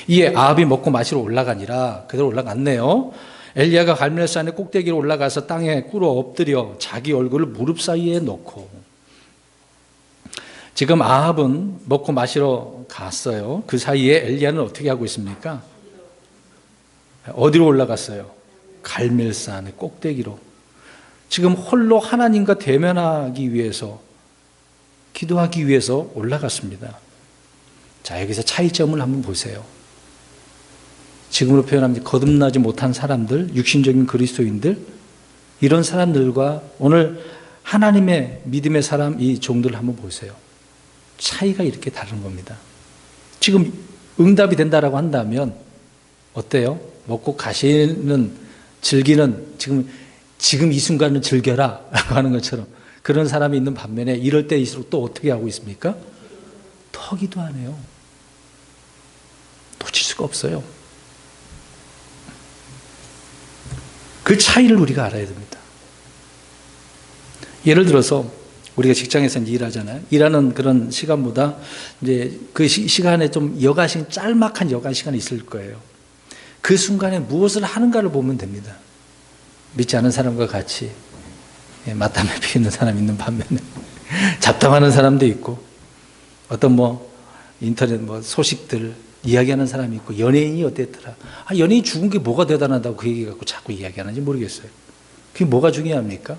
이에 아합이 먹고 마시러 올라가니라. 그대로 올라갔네요. 엘리야가 갈멜산의 꼭대기로 올라가서 땅에 꿇어 엎드려 자기 얼굴을 무릎 사이에 놓고. 지금 아합은 먹고 마시러 갔어요. 그 사이에 엘리야는 어떻게 하고 있습니까? 어디로 올라갔어요? 갈멜산의 꼭대기로. 지금 홀로 하나님과 대면하기 위해서, 기도하기 위해서 올라갔습니다. 자, 여기서 차이점을 한번 보세요. 지금으로 표현하면 거듭나지 못한 사람들, 육신적인 그리스도인들, 이런 사람들과 오늘 하나님의 믿음의 사람, 이 종들을 한번 보세요. 차이가 이렇게 다른 겁니다. 지금 응답이 된다라고 한다면 어때요? 먹고 가시는, 즐기는, 지금 이 순간을 즐겨라 라고 하는 것처럼 그런 사람이 있는 반면에 이럴 때일수록 또 어떻게 하고 있습니까? 더 기도하네요. 놓칠 수가 없어요. 그 차이를 우리가 알아야 됩니다. 예를 들어서 우리가 직장에서 이제 일하잖아요. 일하는 그런 시간보다 이제 그 시간에 좀 여가시간, 짤막한 여가시간이 있을 거예요. 그 순간에 무엇을 하는가를 보면 됩니다. 믿지 않은 사람과 같이 맞담에 피우는 사람이 있는 반면에 잡담하는 사람도 있고, 어떤 인터넷 소식들 이야기하는 사람이 있고, 연예인이 어땠더라. 연예인 죽은 게 뭐가 대단하다고 그 얘기 갖고 자꾸 이야기하는지 모르겠어요. 그게 뭐가 중요합니까?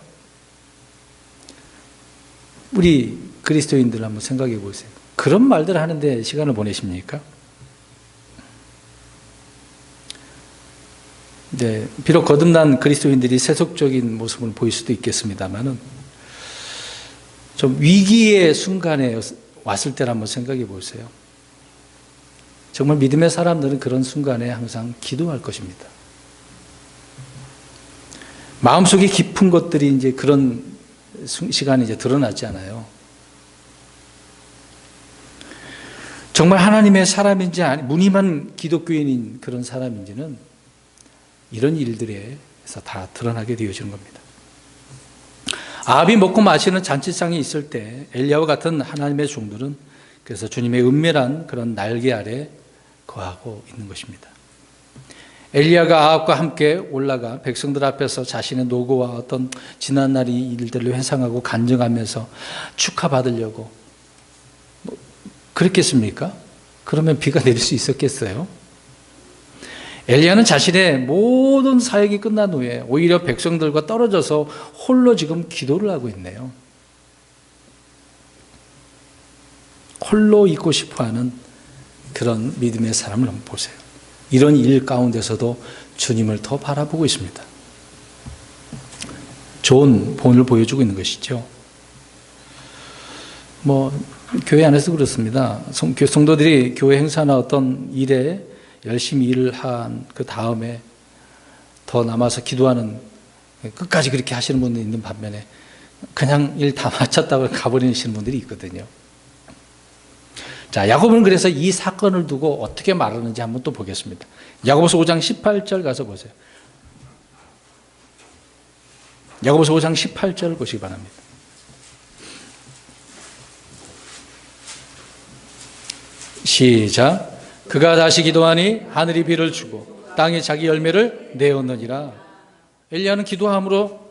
우리 그리스도인들 한번 생각해 보세요. 그런 말들 하는데 시간을 보내십니까? 네, 비록 거듭난 그리스도인들이 세속적인 모습을 보일 수도 있겠습니다만은 좀 위기의 순간에 왔을 때를 한번 생각해 보세요. 정말 믿음의 사람들은 그런 순간에 항상 기도할 것입니다. 마음속에 깊은 것들이 이제 그런 시간이 이제 드러나지 않아요. 정말 하나님의 사람인지 무늬만 기독교인인 그런 사람인지는 이런 일들에서 다 드러나게 되어지는 겁니다. 아합이 먹고 마시는 잔치상이 있을 때 엘리야와 같은 하나님의 종들은 그래서 주님의 은밀한 그런 날개 아래 거하고 있는 것입니다. 엘리야가 아합과 함께 올라가 백성들 앞에서 자신의 노고와 어떤 지난날의 일들을 회상하고 간증하면서 축하받으려고 그랬겠습니까? 그러면 비가 내릴 수 있었겠어요? 엘리야는 자신의 모든 사역이 끝난 후에 오히려 백성들과 떨어져서 홀로 지금 기도를 하고 있네요. 홀로 있고 싶어하는 그런 믿음의 사람을 한번 보세요. 이런 일 가운데서도 주님을 더 바라보고 있습니다. 좋은 본을 보여주고 있는 것이죠. 교회 안에서 그렇습니다. 성도들이 교회 행사나 어떤 일에 열심히 일을 한 그 다음에 더 남아서 기도하는, 끝까지 그렇게 하시는 분들이 있는 반면에 그냥 일 다 마쳤다고 가버리시는 분들이 있거든요. 자, 야고보는 그래서 이 사건을 두고 어떻게 말하는지 한번 또 보겠습니다. 야고보서 5장 18절 가서 보세요. 야고보서 5장 18절 보시기 바랍니다. 시작. 그가 다시 기도하니 하늘이 비를 주고 땅이 자기 열매를 내었느니라. 엘리야는 기도함으로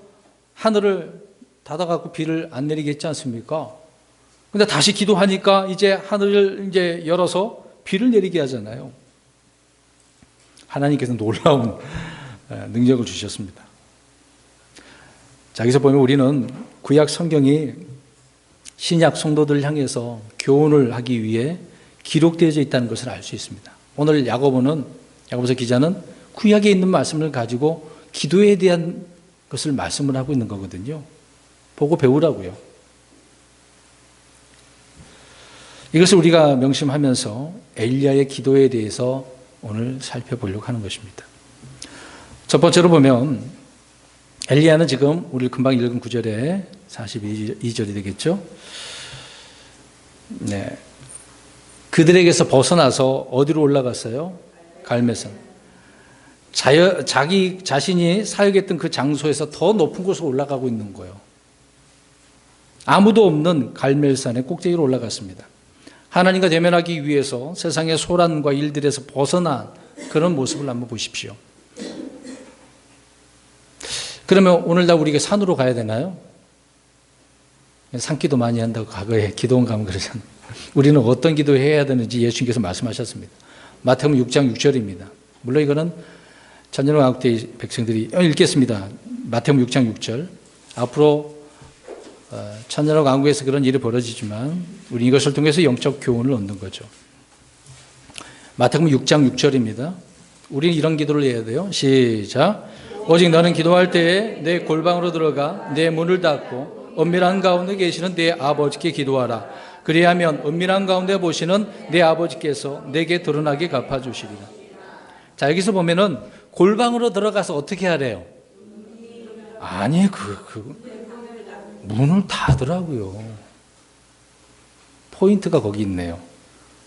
하늘을 닫아갖고 비를 안 내리게 했지 않습니까? 근데 다시 기도하니까 이제 하늘을 이제 열어서 비를 내리게 하잖아요. 하나님께서 놀라운 능력을 주셨습니다. 자, 여기서 보면 우리는 구약 성경이 신약 성도들을 향해서 교훈을 하기 위해 기록되어져 있다는 것을 알 수 있습니다. 오늘 야고보서 기자는 구약에 있는 말씀을 가지고 기도에 대한 것을 말씀을 하고 있는 거거든요. 보고 배우라고요. 이것을 우리가 명심하면서 엘리야의 기도에 대해서 오늘 살펴보려고 하는 것입니다. 첫 번째로 보면 엘리야는 지금 우리 금방 읽은 9절에 42절이 되겠죠. 네. 그들에게서 벗어나서 어디로 올라갔어요? 갈멜산. 자기 자신이 사역했던 그 장소에서 더 높은 곳으로 올라가고 있는 거예요. 아무도 없는 갈멜산의 꼭대기로 올라갔습니다. 하나님과 대면하기 위해서 세상의 소란과 일들에서 벗어난 그런 모습을 한번 보십시오. 그러면 오늘날 우리가 산으로 가야 되나요? 산기도 많이 한다고 과거에 기도원 가면 그러잖아요. 우리는 어떤 기도 해야 되는지 예수님께서 말씀하셨습니다. 마태복음 6장 6절입니다. 물론 이거는 천년왕국의 백성들이 읽겠습니다. 마태복음 6장 6절. 앞으로 천년왕국에서 그런 일이 벌어지지만 우리 이것을 통해서 영적 교훈을 얻는 거죠. 마태복음 6장 6절입니다. 우리는 이런 기도를 해야 돼요. 시작. 오직 너는 기도할 때에 내 골방으로 들어가 내 문을 닫고 은밀한 가운데 계시는 내 아버지께 기도하라. 그리하면 은밀한 가운데 보시는 내 아버지께서 내게 드러나게 갚아주시리라. 자, 여기서 보면은 골방으로 들어가서 어떻게 하래요? 아니, 문을 닫으라고요. 포인트가 거기 있네요.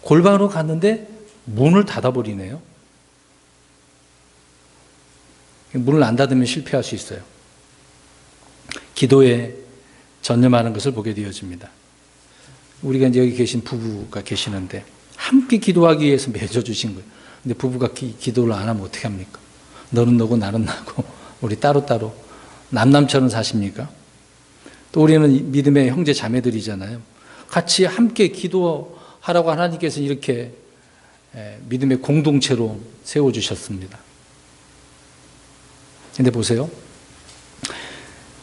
골방으로 갔는데 문을 닫아버리네요. 문을 안 닫으면 실패할 수 있어요. 기도에 전념하는 것을 보게 되어집니다. 우리가 이제 여기 계신 부부가 계시는데 함께 기도하기 위해서 맺어주신 거예요. 근데 부부가 기도를 안 하면 어떻게 합니까? 너는 너고 나는 나고 우리 따로따로 남남처럼 사십니까? 또 우리는 믿음의 형제 자매들이잖아요. 같이 함께 기도하라고 하나님께서 이렇게 믿음의 공동체로 세워주셨습니다. 근데 보세요.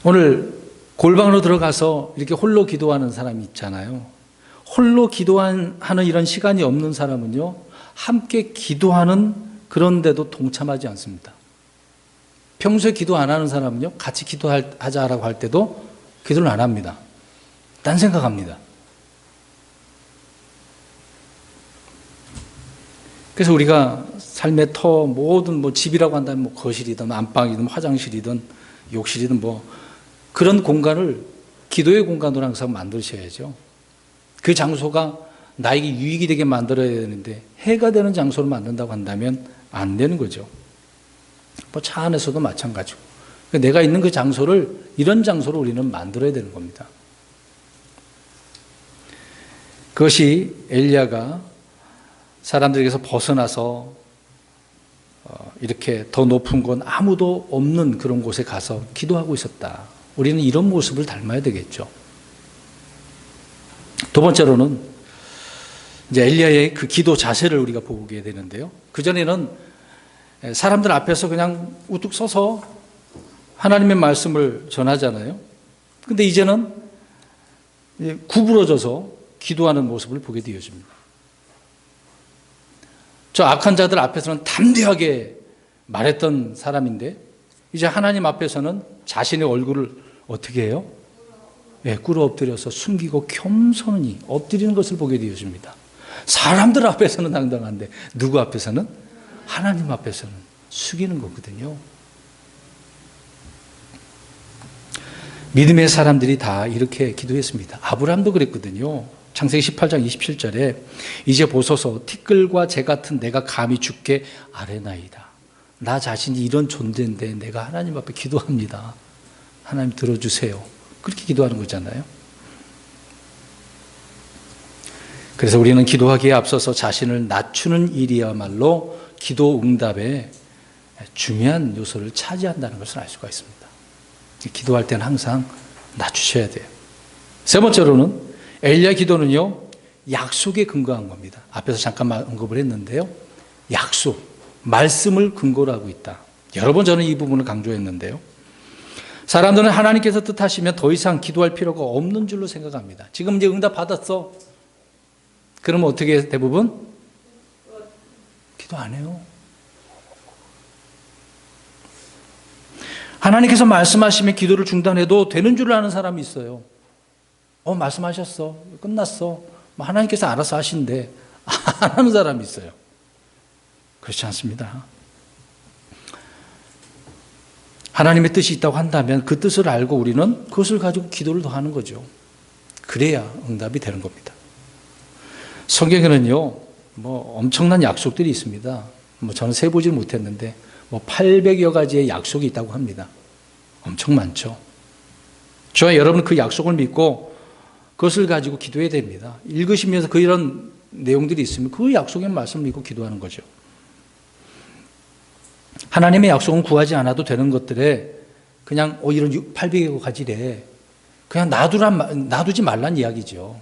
오늘 골방으로 들어가서 이렇게 홀로 기도하는 사람이 있잖아요. 홀로 기도하는 이런 시간이 없는 사람은요, 함께 기도하는 그런데도 동참하지 않습니다. 평소에 기도 안 하는 사람은요, 같이 기도하자라고 할 때도 기도를 안 합니다. 딴 생각합니다. 그래서 우리가 삶의 터 모든 집이라고 한다면 거실이든 안방이든 화장실이든 욕실이든 그런 공간을 기도의 공간으로 항상 만드셔야죠. 그 장소가 나에게 유익이 되게 만들어야 되는데 해가 되는 장소를 만든다고 한다면 안 되는 거죠. 차 안에서도 마찬가지고. 내가 있는 그 장소를 이런 장소로 우리는 만들어야 되는 겁니다. 그것이 엘리야가 사람들에게서 벗어나서 이렇게 더 높은 곳 아무도 없는 그런 곳에 가서 기도하고 있었다. 우리는 이런 모습을 닮아야 되겠죠. 두 번째로는 이제 엘리야의 그 기도 자세를 우리가 보게 되는데요. 그전에는 사람들 앞에서 그냥 우뚝 서서 하나님의 말씀을 전하잖아요. 근데 이제는 구부러져서 기도하는 모습을 보게 되어집니다. 저 악한 자들 앞에서는 담대하게 말했던 사람인데 이제 하나님 앞에서는 자신의 얼굴을 어떻게 해요? 꿇어 엎드려서 숨기고 겸손히 엎드리는 것을 보게 되어집니다. 사람들 앞에서는 당당한데 누구 앞에서는? 하나님 앞에서는 숙이는 거거든요. 믿음의 사람들이 다 이렇게 기도했습니다. 아브라함도 그랬거든요. 창세기 18장 27절에 이제 보소서 티끌과 재 같은 내가 감히 주께 아뢰나이다. 나 자신이 이런 존재인데 내가 하나님 앞에 기도합니다. 하나님 들어주세요. 그렇게 기도하는 거잖아요. 그래서 우리는 기도하기에 앞서서 자신을 낮추는 일이야말로 기도 응답의 중요한 요소를 차지한다는 것을 알 수가 있습니다. 기도할 때는 항상 낮추셔야 돼요. 세 번째로는 엘리야 기도는요, 약속에 근거한 겁니다. 앞에서 잠깐 언급을 했는데요. 약속, 말씀을 근거로 하고 있다. 여러 번 저는 이 부분을 강조했는데요. 사람들은 하나님께서 뜻하시면 더 이상 기도할 필요가 없는 줄로 생각합니다. 지금 이제 응답 받았어. 그러면 어떻게 해요? 대부분? 기도 안 해요. 하나님께서 말씀하시면 기도를 중단해도 되는 줄 아는 사람이 있어요. 말씀하셨어. 끝났어. 하나님께서 알아서 하신대. 안 하는 사람이 있어요. 그렇지 않습니다. 하나님의 뜻이 있다고 한다면 그 뜻을 알고 우리는 그것을 가지고 기도를 더 하는 거죠. 그래야 응답이 되는 겁니다. 성경에는요, 엄청난 약속들이 있습니다. 저는 세보지 못했는데, 뭐 800여 가지의 약속이 있다고 합니다. 엄청 많죠. 저와 여러분 그 약속을 믿고 그것을 가지고 기도해야 됩니다. 읽으시면서 그 이런 내용들이 있으면 그 약속의 말씀을 믿고 기도하는 거죠. 하나님의 약속은 구하지 않아도 되는 것들에 그냥 이런 800여 가지래 그냥 놔두지 말란 이야기죠.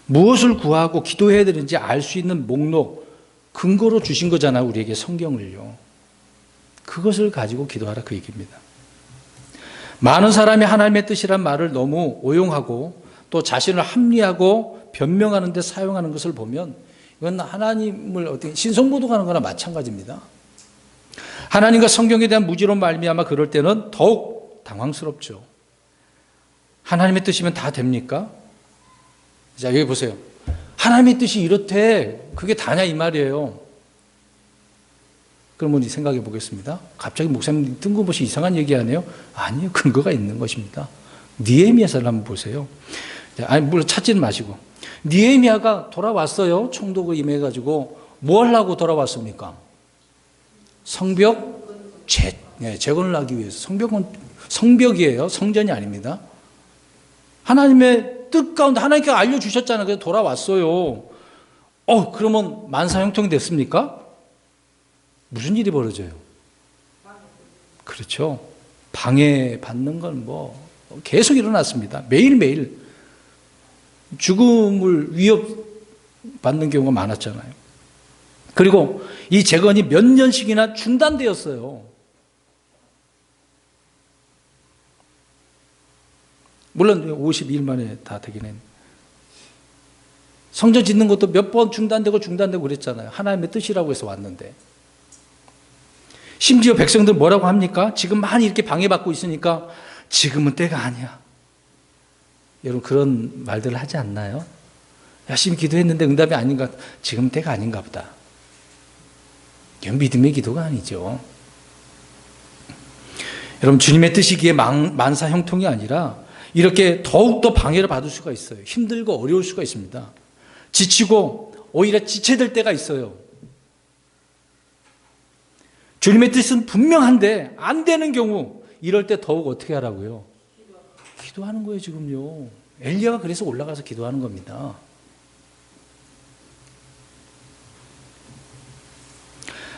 무엇을 구하고 기도해야 되는지 알 수 있는 목록, 근거로 주신 거잖아요. 우리에게 성경을요. 그것을 가지고 기도하라 그 얘기입니다. 많은 사람이 하나님의 뜻이란 말을 너무 오용하고 또 자신을 합리하고 변명하는 데 사용하는 것을 보면 이건 하나님을 어떻게 신성모독하는 거나 마찬가지입니다. 하나님과 성경에 대한 무지로 말미암아 그럴 때는 더욱 당황스럽죠. 하나님의 뜻이면 다 됩니까? 자, 여기 보세요. 하나님의 뜻이 이렇대. 그게 다냐 이 말이에요. 그러면 생각해 보겠습니다. 갑자기 목사님 뜬금없이 이상한 얘기하네요. 아니요. 근거가 있는 것입니다. 느헤미야서를 한번 보세요. 아니, 물론 찾지는 마시고. 느헤미야가 돌아왔어요. 총독을 임해가지고 뭐 하려고 돌아왔습니까? 성벽 재건을 하기 위해서. 성벽은 성벽이에요. 성전이 아닙니다. 하나님의 뜻 가운데 하나님께서 알려주셨잖아요. 그래서 돌아왔어요. 그러면 만사형통이 됐습니까? 무슨 일이 벌어져요? 그렇죠. 방해받는 건 계속 일어났습니다. 매일매일 죽음을 위협받는 경우가 많았잖아요. 그리고 이 재건이 몇 년씩이나 중단되었어요. 물론 52일 만에 다 되긴 했는데 성전 짓는 것도 몇 번 중단되고 그랬잖아요. 하나님의 뜻이라고 해서 왔는데 심지어 백성들 뭐라고 합니까? 지금 많이 이렇게 방해받고 있으니까 지금은 때가 아니야. 여러분 그런 말들을 하지 않나요? 열심히 기도했는데 응답이 아닌가? 지금 때가 아닌가 보다. 이건 믿음의 기도가 아니죠. 여러분 주님의 뜻이기에 만사 형통이 아니라 이렇게 더욱더 방해를 받을 수가 있어요. 힘들고 어려울 수가 있습니다. 지치고 오히려 지체될 때가 있어요. 주님의 뜻은 분명한데 안 되는 경우 이럴 때 더욱 어떻게 하라고요? 기도하는 거예요 지금요. 엘리야가 그래서 올라가서 기도하는 겁니다.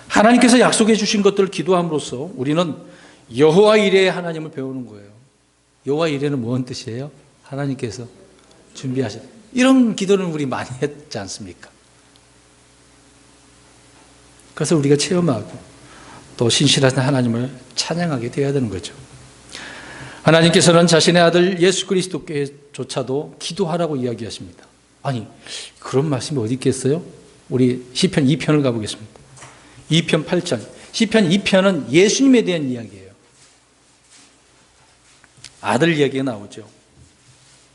하나님께서 약속해 주신 것들을 기도함으로써 우리는 여호와 이레의 하나님을 배우는 거예요. 여호와 이레는 무슨 뜻이에요? 하나님께서 준비하신 이런 기도는 우리 많이 했지 않습니까? 그래서 우리가 체험하고 또 신실하신 하나님을 찬양하게 되어야 되는 거죠. 하나님께서는 자신의 아들 예수 그리스도께조차도 기도하라고 이야기하십니다. 아니 그런 말씀이 어디 있겠어요? 우리 시편 2편을 가보겠습니다. 2편 8절. 시편 2편은 예수님에 대한 이야기예요. 아들 이야기가 나오죠.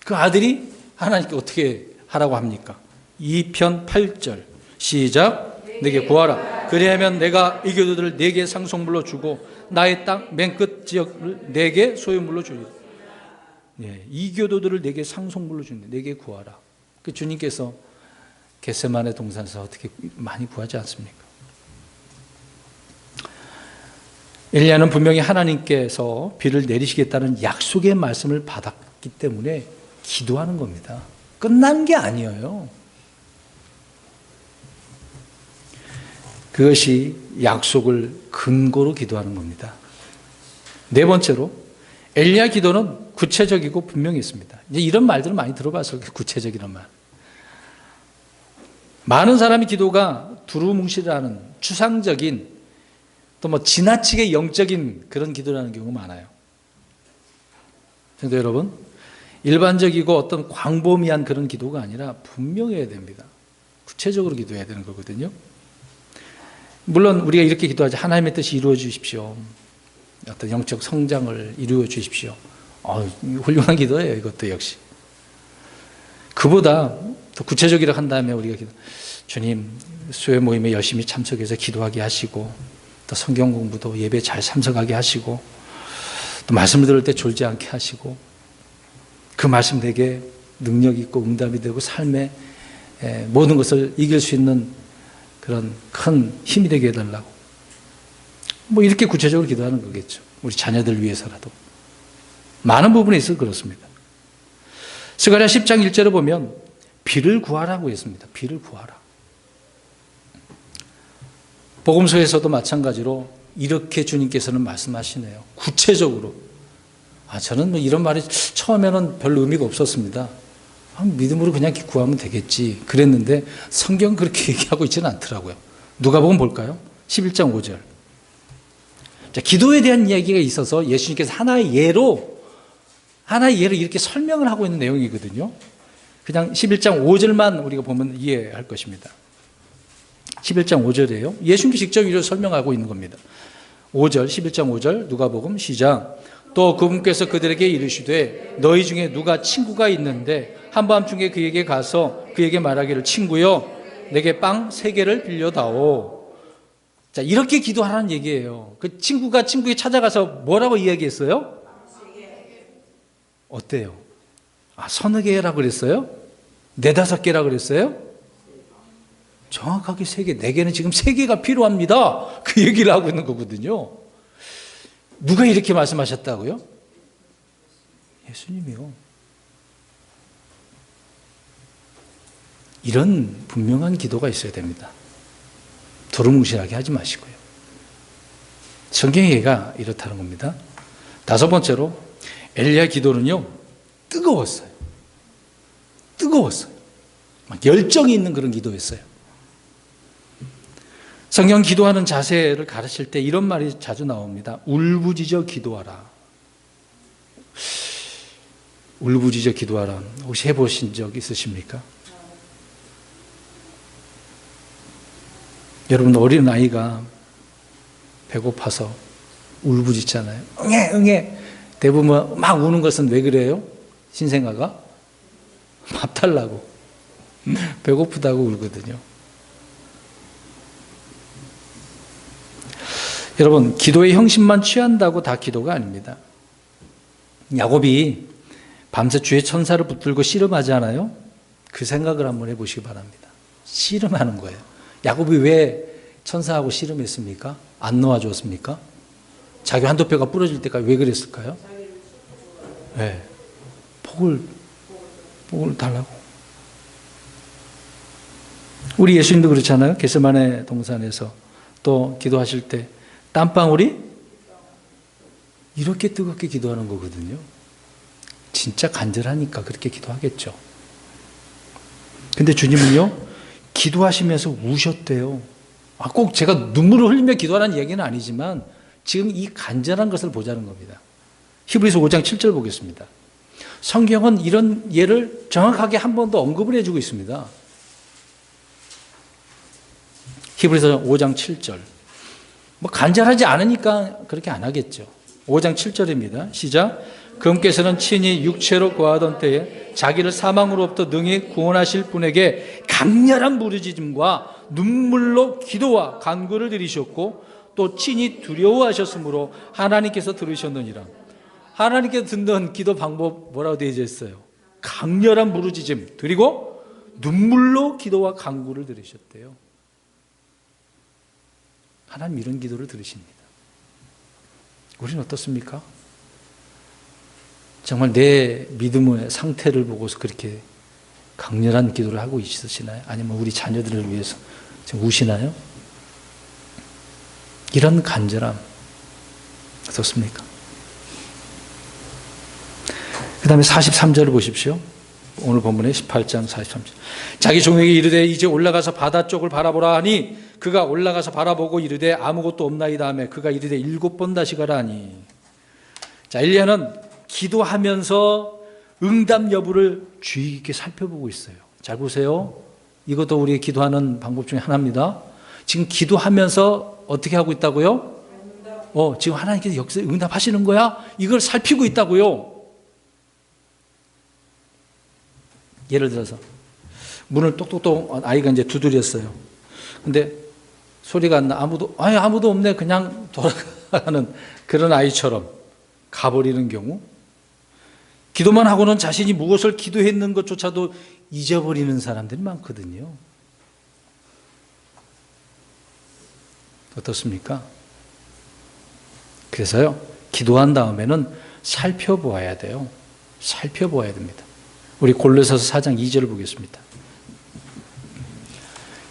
그 아들이 하나님께 어떻게 하라고 합니까? 2편 8절 시작. 내게 구하라. 그리하면 내가 이 교도들을 내게 상속물로 주고 나의 땅 맨 끝 지역을 내게 소유물로 주리라. 이 교도들을 내게 상속물로 주는데 내게 구하라. 그 주님께서 겟세마네 동산에서 어떻게 많이 구하지 않습니까? 엘리야는 분명히 하나님께서 비를 내리시겠다는 약속의 말씀을 받았기 때문에 기도하는 겁니다. 끝난 게 아니에요. 그것이 약속을 근거로 기도하는 겁니다. 네 번째로 엘리야 기도는 구체적이고 분명히 있습니다. 이제 이런 말들을 많이 들어봤어요. 구체적이란 말. 많은 사람이 기도가 두루뭉실하는 추상적인 또 지나치게 영적인 그런 기도라는 경우가 많아요. 그런데 여러분 일반적이고 어떤 광범위한 그런 기도가 아니라 분명해야 됩니다. 구체적으로 기도해야 되는 거거든요. 물론 우리가 이렇게 기도하죠. 하나님의 뜻이 이루어 주십시오. 어떤 영적 성장을 이루어 주십시오. 훌륭한 기도예요. 이것도 역시. 그보다 더 구체적이라 한 다음에 우리가 주님 수요 모임에 열심히 참석해서 기도하게 하시고 또 성경 공부도 예배 잘 참석하게 하시고 또 말씀을 들을 때 졸지 않게 하시고 그 말씀 되게 능력 있고 응답이 되고 삶의 모든 것을 이길 수 있는 그런 큰 힘이 되게 해달라고 뭐 이렇게 구체적으로 기도하는 거겠죠. 우리 자녀들 위해서라도. 많은 부분에 있어서 그렇습니다. 스가랴 10장 1절에 보면 비를 구하라고 했습니다. 비를 구하라. 복음서에서도 마찬가지로 이렇게 주님께서는 말씀하시네요. 구체적으로. 저는 뭐 이런 말이 처음에는 별로 의미가 없었습니다. 믿음으로 그냥 구하면 되겠지 그랬는데 성경은 그렇게 얘기하고 있지는 않더라고요. 누가복음 볼까요? 11장 5절. 자, 기도에 대한 이야기가 있어서 예수님께서 하나의 예로 이렇게 설명을 하고 있는 내용이거든요. 그냥 11장 5절만 우리가 보면 이해할 것입니다. 11장 5절이에요. 예수님께서 직접 이렇게 설명하고 있는 겁니다. 5절, 11장 5절 누가복음 시작. 또 그분께서 그들에게 이르시되 너희 중에 누가 친구가 있는데 한밤중에 그에게 가서 그에게 말하기를 친구여 내게 빵 3개를 빌려다오. 자, 이렇게 기도하라는 얘기예요. 그 친구가 친구에게 찾아가서 뭐라고 이야기했어요? 어때요? 서너 개라고 그랬어요? 4-5개라고 그랬어요? 정확하게 3개, 4개는 지금 3개가 필요합니다. 그 얘기를 하고 있는 거거든요. 누가 이렇게 말씀하셨다고요? 예수님이요. 이런 분명한 기도가 있어야 됩니다. 두루뭉실하게 하지 마시고요. 성경의 예가 이렇다는 겁니다. 5번째로 엘리야 기도는요, 뜨거웠어요. 막 열정이 있는 그런 기도였어요. 성경 기도하는 자세를 가르칠 때 이런 말이 자주 나옵니다. 울부짖어 기도하라. 울부짖어 기도하라. 혹시 해보신 적 있으십니까? 여러분, 어린아이가 배고파서 울부짖잖아요. 응애. 대부분 막 우는 것은 왜 그래요? 신생아가? 밥 달라고. 배고프다고 울거든요. 여러분, 기도의 형식만 취한다고 다 기도가 아닙니다. 야곱이 밤새 주의 천사를 붙들고 씨름하지 않아요? 그 생각을 한번 해보시기 바랍니다. 씨름하는 거예요. 야곱이 왜 천사하고 씨름했습니까? 안 놓아줬습니까? 자기 한두 뼈가 부러질 때까지 왜 그랬을까요? 네. 복을 달라고. 우리 예수님도 그렇잖아요. 겟세마네 동산에서 또 기도하실 때 땀방울이 이렇게 뜨겁게 기도하는 거거든요. 진짜 간절하니까 그렇게 기도하겠죠. 근데 주님은요, 기도하시면서 우셨대요. 꼭 제가 눈물을 흘리며 기도하라는 얘기는 아니지만 지금 이 간절한 것을 보자는 겁니다. 히브리서 5장 7절 보겠습니다. 성경은 이런 예를 정확하게 한 번 더 언급을 해주고 있습니다. 히브리서 5장 7절. 뭐 간절하지 않으니까 그렇게 안 하겠죠. 5장 7절입니다. 시작. 그분께서는 친히 육체로 거하던 때에 자기를 사망으로부터 능히 구원하실 분에게 강렬한 부르짖음과 눈물로 기도와 간구를 드리셨고 또 친히 두려워하셨으므로 하나님께서 들으셨느니라. 하나님께서 듣는 기도 방법 뭐라고 되어 있어요? 강렬한 부르짖음 드리고 눈물로 기도와 간구를 들으셨대요. 하나님 이런 기도를 들으십니다. 우리는 어떻습니까? 정말 내 믿음의 상태를 보고서 그렇게 강렬한 기도를 하고 있으시나요? 아니면 우리 자녀들을 위해서 지금 우시나요? 이런 간절함 어떻습니까? 그 다음에 43절을 보십시오. 오늘 본문의 18장 43절. 자기 종에게 이르되 이제 올라가서 바다 쪽을 바라보라 하니 그가 올라가서 바라보고 이르되 아무것도 없나이다 하며 그가 이르되 7번 다시 가라 하니. 자, 엘리야는 기도하면서 응답 여부를 주의 깊게 살펴보고 있어요. 잘 보세요. 이것도 우리 기도하는 방법 중에 하나입니다. 지금 기도하면서 어떻게 하고 있다고요? 지금 하나님께서 여기서 응답하시는 거야? 이걸 살피고 있다고요. 예를 들어서 문을 똑똑똑 아이가 이제 두드렸어요. 근데 소리가 안 나. 아무도 없네. 그냥 돌아가는 그런 아이처럼 가버리는 경우. 기도만 하고는 자신이 무엇을 기도했는 것조차도 잊어버리는 사람들이 많거든요. 어떻습니까? 그래서요, 기도한 다음에는 살펴보아야 돼요. 살펴보아야 됩니다. 우리 골로새서 4장 2절을 보겠습니다.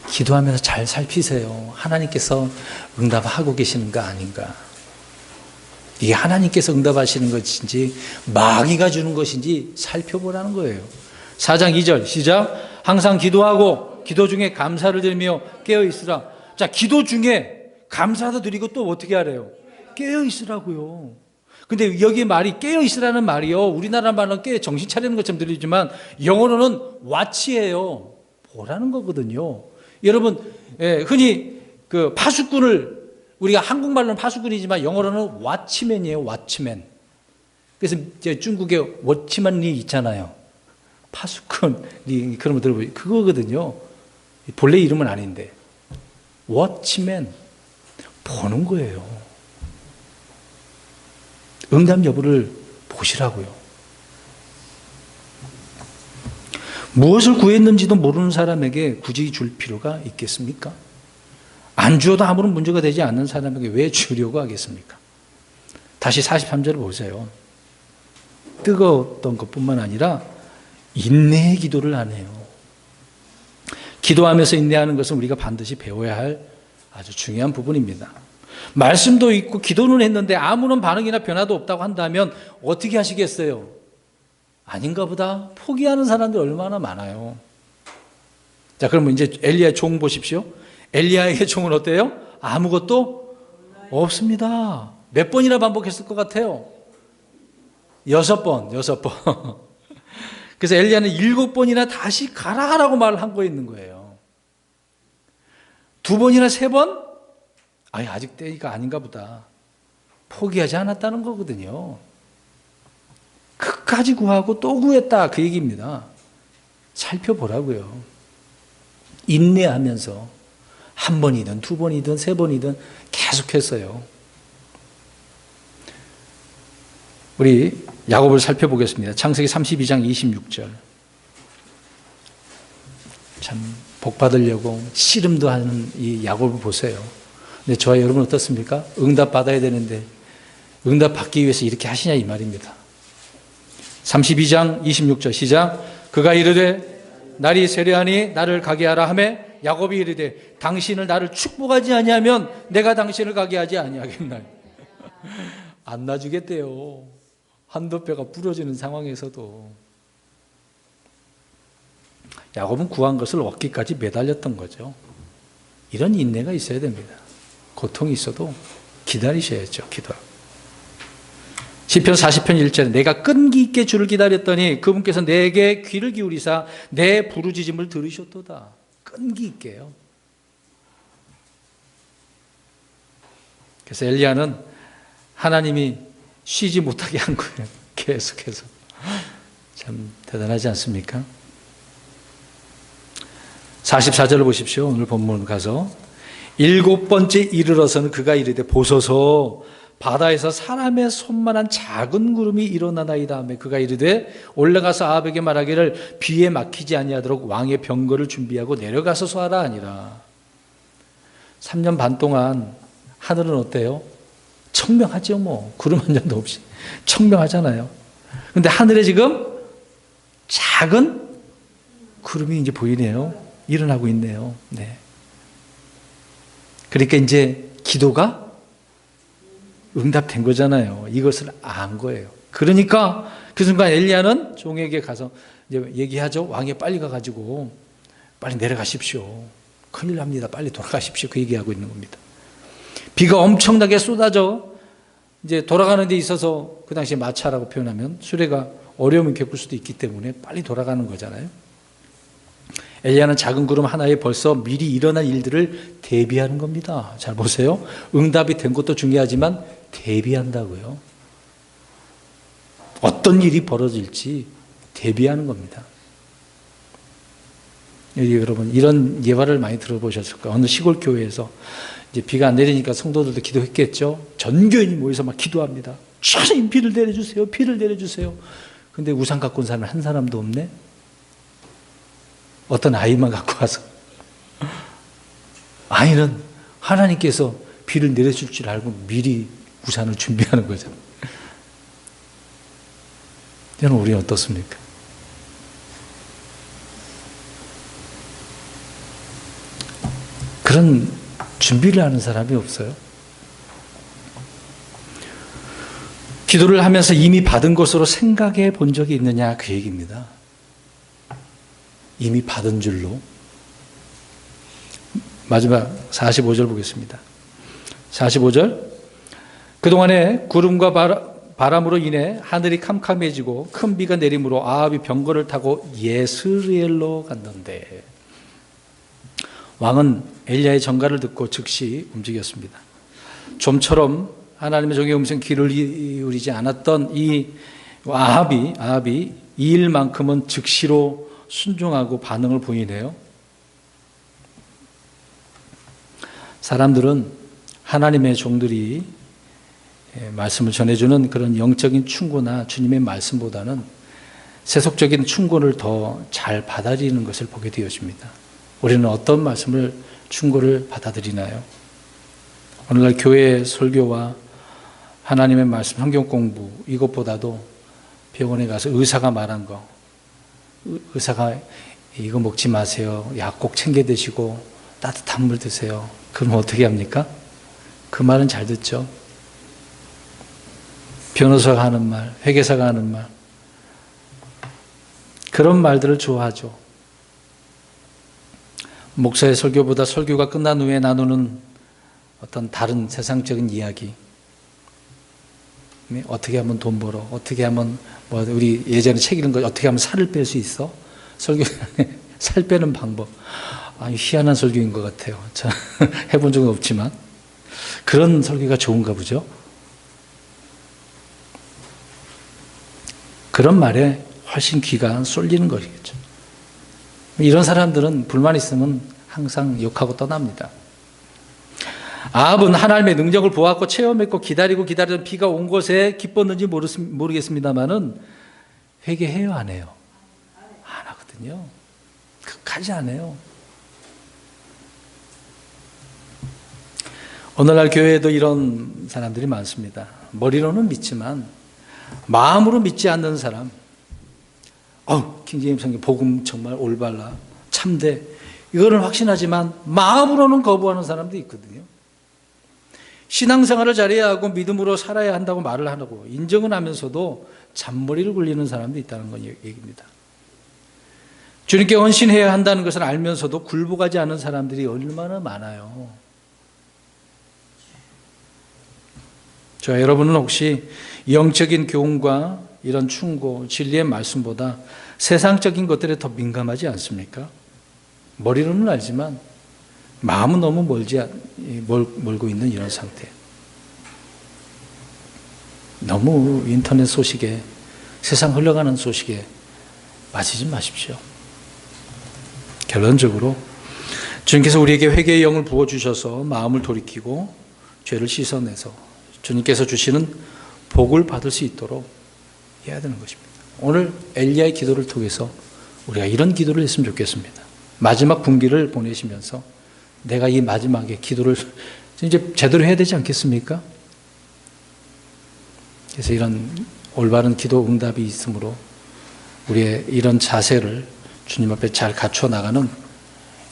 기도하면서 잘 살피세요. 하나님께서 응답하고 계시는 거 아닌가. 이게 하나님께서 응답하시는 것인지 마귀가 주는 것인지 살펴보라는 거예요. 4장 2절 시작. 항상 기도하고 기도 중에 감사를 드리며 깨어 있으라. 자, 기도 중에 감사도 드리고 또 어떻게 하래요? 깨어 있으라고요. 근데 여기 말이 깨어 있으라는 말이요, 우리나라 말은 깨 정신 차리는 것처럼 들리지만 영어로는 watch예요. 보라는 거거든요. 여러분, 흔히 그 파수꾼을, 우리가 한국말로는 파수꾼이지만 영어로는 watchman이에요. watchman. 그래서 중국에 워치맨이 있잖아요. 파수꾼이, 그런 거 들어보세요. 그거거든요. 본래 이름은 아닌데. watchman. 보는 거예요. 응답 여부를 보시라고요. 무엇을 구했는지도 모르는 사람에게 굳이 줄 필요가 있겠습니까? 안 주어도 아무런 문제가 되지 않는 사람에게 왜 주려고 하겠습니까? 다시 43절을 보세요. 뜨거웠던 것뿐만 아니라 인내의 기도를 안 해요. 기도하면서 인내하는 것은 우리가 반드시 배워야 할 아주 중요한 부분입니다. 말씀도 있고 기도는 했는데 아무런 반응이나 변화도 없다고 한다면 어떻게 하시겠어요? 아닌가 보다 포기하는 사람들이 얼마나 많아요. 자, 그러면 이제 엘리야의 종 보십시오. 엘리야의 종은 어때요? 아무것도 없습니다. 몇 번이나 반복했을 것 같아요? 6번. 그래서 엘리야는 7번이나 다시 가라라고 말을 한 거 있는 거예요. 2번이나 3번? 아직 때가 아닌가 보다. 포기하지 않았다는 거거든요. 끝까지 구하고 또 구했다, 그 얘기입니다. 살펴보라고요. 인내하면서 1번이든 2번이든 3번이든 계속했어요. 우리 야곱을 살펴보겠습니다. 창세기 32장 26절. 참 복 받으려고 씨름도 하는 이 야곱을 보세요. 근데 저와 여러분 어떻습니까? 응답 받아야 되는데 응답 받기 위해서 이렇게 하시냐 이 말입니다. 32장 26절 시작. 그가 이르되 날이 세려하니 나를 가게 하라 하매 야곱이 이르되 당신을 나를 축복하지 아니하면 내가 당신을 가게 하지 아니하겠나요? 안 놔주겠대요. 한두 뼈가 부러지는 상황에서도. 야곱은 구한 것을 얻기까지 매달렸던 거죠. 이런 인내가 있어야 됩니다. 고통이 있어도 기다리셔야죠. 기도하고. 시편 40편 1절에 내가 끈기 있게 주를 기다렸더니 그분께서 내게 귀를 기울이사 내 부르짖음을 들으셨도다. 끈기 있게요. 그래서 엘리야는 하나님이 쉬지 못하게 한 거예요. 계속해서. 참 대단하지 않습니까? 44절을 보십시오. 오늘 본문 가서 7번째 이르러서는 그가 이르되 보소서 바다에서 사람의 손만한 작은 구름이 일어나나이다 하며 그가 이르되 올라가서 아합에게 말하기를 비에 막히지 아니하도록 왕의 병거를 준비하고 내려가서 쏘아라 하니라. 3년 반 동안 하늘은 어때요? 청명하죠. 뭐 구름 한 점도 없이 청명하잖아요. 그런데 하늘에 지금 작은 구름이 이제 보이네요. 일어나고 있네요. 네. 그러니까 이제 기도가 응답된 거잖아요. 이것을 안 거예요. 그러니까 그 순간 엘리야는 종에게 가서 이제 얘기하죠. 왕에 빨리 가가지고 빨리 내려가십시오. 큰일 납니다. 빨리 돌아가십시오. 그 얘기하고 있는 겁니다. 비가 엄청나게 쏟아져 이제 돌아가는 데 있어서 그 당시에 마차라고 표현하면 수레가 어려움을 겪을 수도 있기 때문에 빨리 돌아가는 거잖아요. 엘리야는 작은 구름 하나에 벌써 미리 일어날 일들을 대비하는 겁니다. 잘 보세요. 응답이 된 것도 중요하지만 대비한다고요. 어떤 일이 벌어질지 대비하는 겁니다. 여러분 이런 예화를 많이 들어보셨을 거예요. 어느 시골 교회에서 이제 비가 안 내리니까 성도들도 기도했겠죠. 전 교인이 모여서 막 기도합니다. 주님 비를 내려주세요. 비를 내려주세요. 근데 우산 갖고 온 사람은 한 사람도 없네. 어떤 아이만 갖고 와서 아이는 하나님께서 비를 내려줄 줄 알고 미리 우산을 준비하는 거죠. 여러분, 우리는 어떻습니까? 그런 준비를 하는 사람이 없어요. 기도를 하면서 이미 받은 것으로 생각해 본 적이 있느냐, 그 얘기입니다. 이미 받은 줄로. 마지막 45절 보겠습니다. 45절. 그동안에 구름과 바람으로 인해 하늘이 캄캄해지고 큰 비가 내림으로 아합이 병거를 타고 예스르엘로 갔는데, 왕은 엘리야의 전가를 듣고 즉시 움직였습니다. 좀처럼 하나님의 종의 음성 귀를 기울이지 않았던 이 아합이 이 일만큼은 즉시로 순종하고 반응을 보이네요. 사람들은 하나님의 종들이 말씀을 전해주는 그런 영적인 충고나 주님의 말씀보다는 세속적인 충고를 더 잘 받아들이는 것을 보게 되어집니다. 우리는 어떤 말씀을, 충고를 받아들이나요? 오늘날 교회의 설교와 하나님의 말씀, 성경 공부, 이것보다도 병원에 가서 의사가 말한 거, 의사가 이거 먹지 마세요, 약 꼭 챙겨 드시고 따뜻한 물 드세요. 그럼 어떻게 합니까? 그 말은 잘 듣죠. 변호사가 하는 말, 회계사가 하는 말, 그런 말들을 좋아하죠. 목사의 설교보다 설교가 끝난 후에 나누는 어떤 다른 세상적인 이야기, 어떻게 하면 돈 벌어, 어떻게 하면 우리 예전에 책 읽은 거, 어떻게 하면 살을 뺄 수 있어? 설교 살 빼는 방법. 희한한 설교인 것 같아요. 저 해본 적은 없지만 그런 설교가 좋은가 보죠. 그런 말에 훨씬 귀가 쏠리는 것이겠죠. 이런 사람들은 불만 있으면 항상 욕하고 떠납니다. 아합은 하나님의 능력을 보았고 체험했고 기다리던 비가 온 것에 기뻤는지 모르겠습니다만은 회개해요, 안 해요? 안 하거든요. 끝까지 안 해요. 오늘날 교회에도 이런 사람들이 많습니다. 머리로는 믿지만 마음으로 믿지 않는 사람. 킹제임스 성경 복음 정말 올바라, 참돼, 이거는 확신하지만 마음으로는 거부하는 사람도 있거든요. 신앙생활을 잘해야 하고 믿음으로 살아야 한다고 말을 하고 인정은 하면서도 잔머리를 굴리는 사람도 있다는 건 얘기입니다. 주님께 헌신해야 한다는 것을 알면서도 굴복하지 않은 사람들이 얼마나 많아요. 저 여러분은 혹시 영적인 교훈과 이런 충고, 진리의 말씀보다 세상적인 것들에 더 민감하지 않습니까? 머리로는 알지만 마음은 너무 멀고 있는 이런 상태. 너무 인터넷 소식에, 세상 흘러가는 소식에 빠지지 마십시오. 결론적으로 주님께서 우리에게 회개의 영을 부어주셔서 마음을 돌이키고 죄를 씻어내서 주님께서 주시는 복을 받을 수 있도록 해야 되는 것입니다. 오늘 엘리야의 기도를 통해서 우리가 이런 기도를 했으면 좋겠습니다. 마지막 분기를 보내시면서 내가 이 마지막에 기도를 이제 제대로 해야 되지 않겠습니까? 그래서 이런 올바른 기도 응답이 있으므로 우리의 이런 자세를 주님 앞에 잘 갖춰 나가는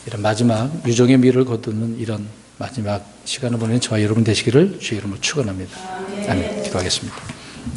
이런 마지막 유종의 미를 거두는 이런 마지막 시간을 보내는 저와 여러분 되시기를 주의 이름으로 축원합니다. 아멘. 기도하겠습니다.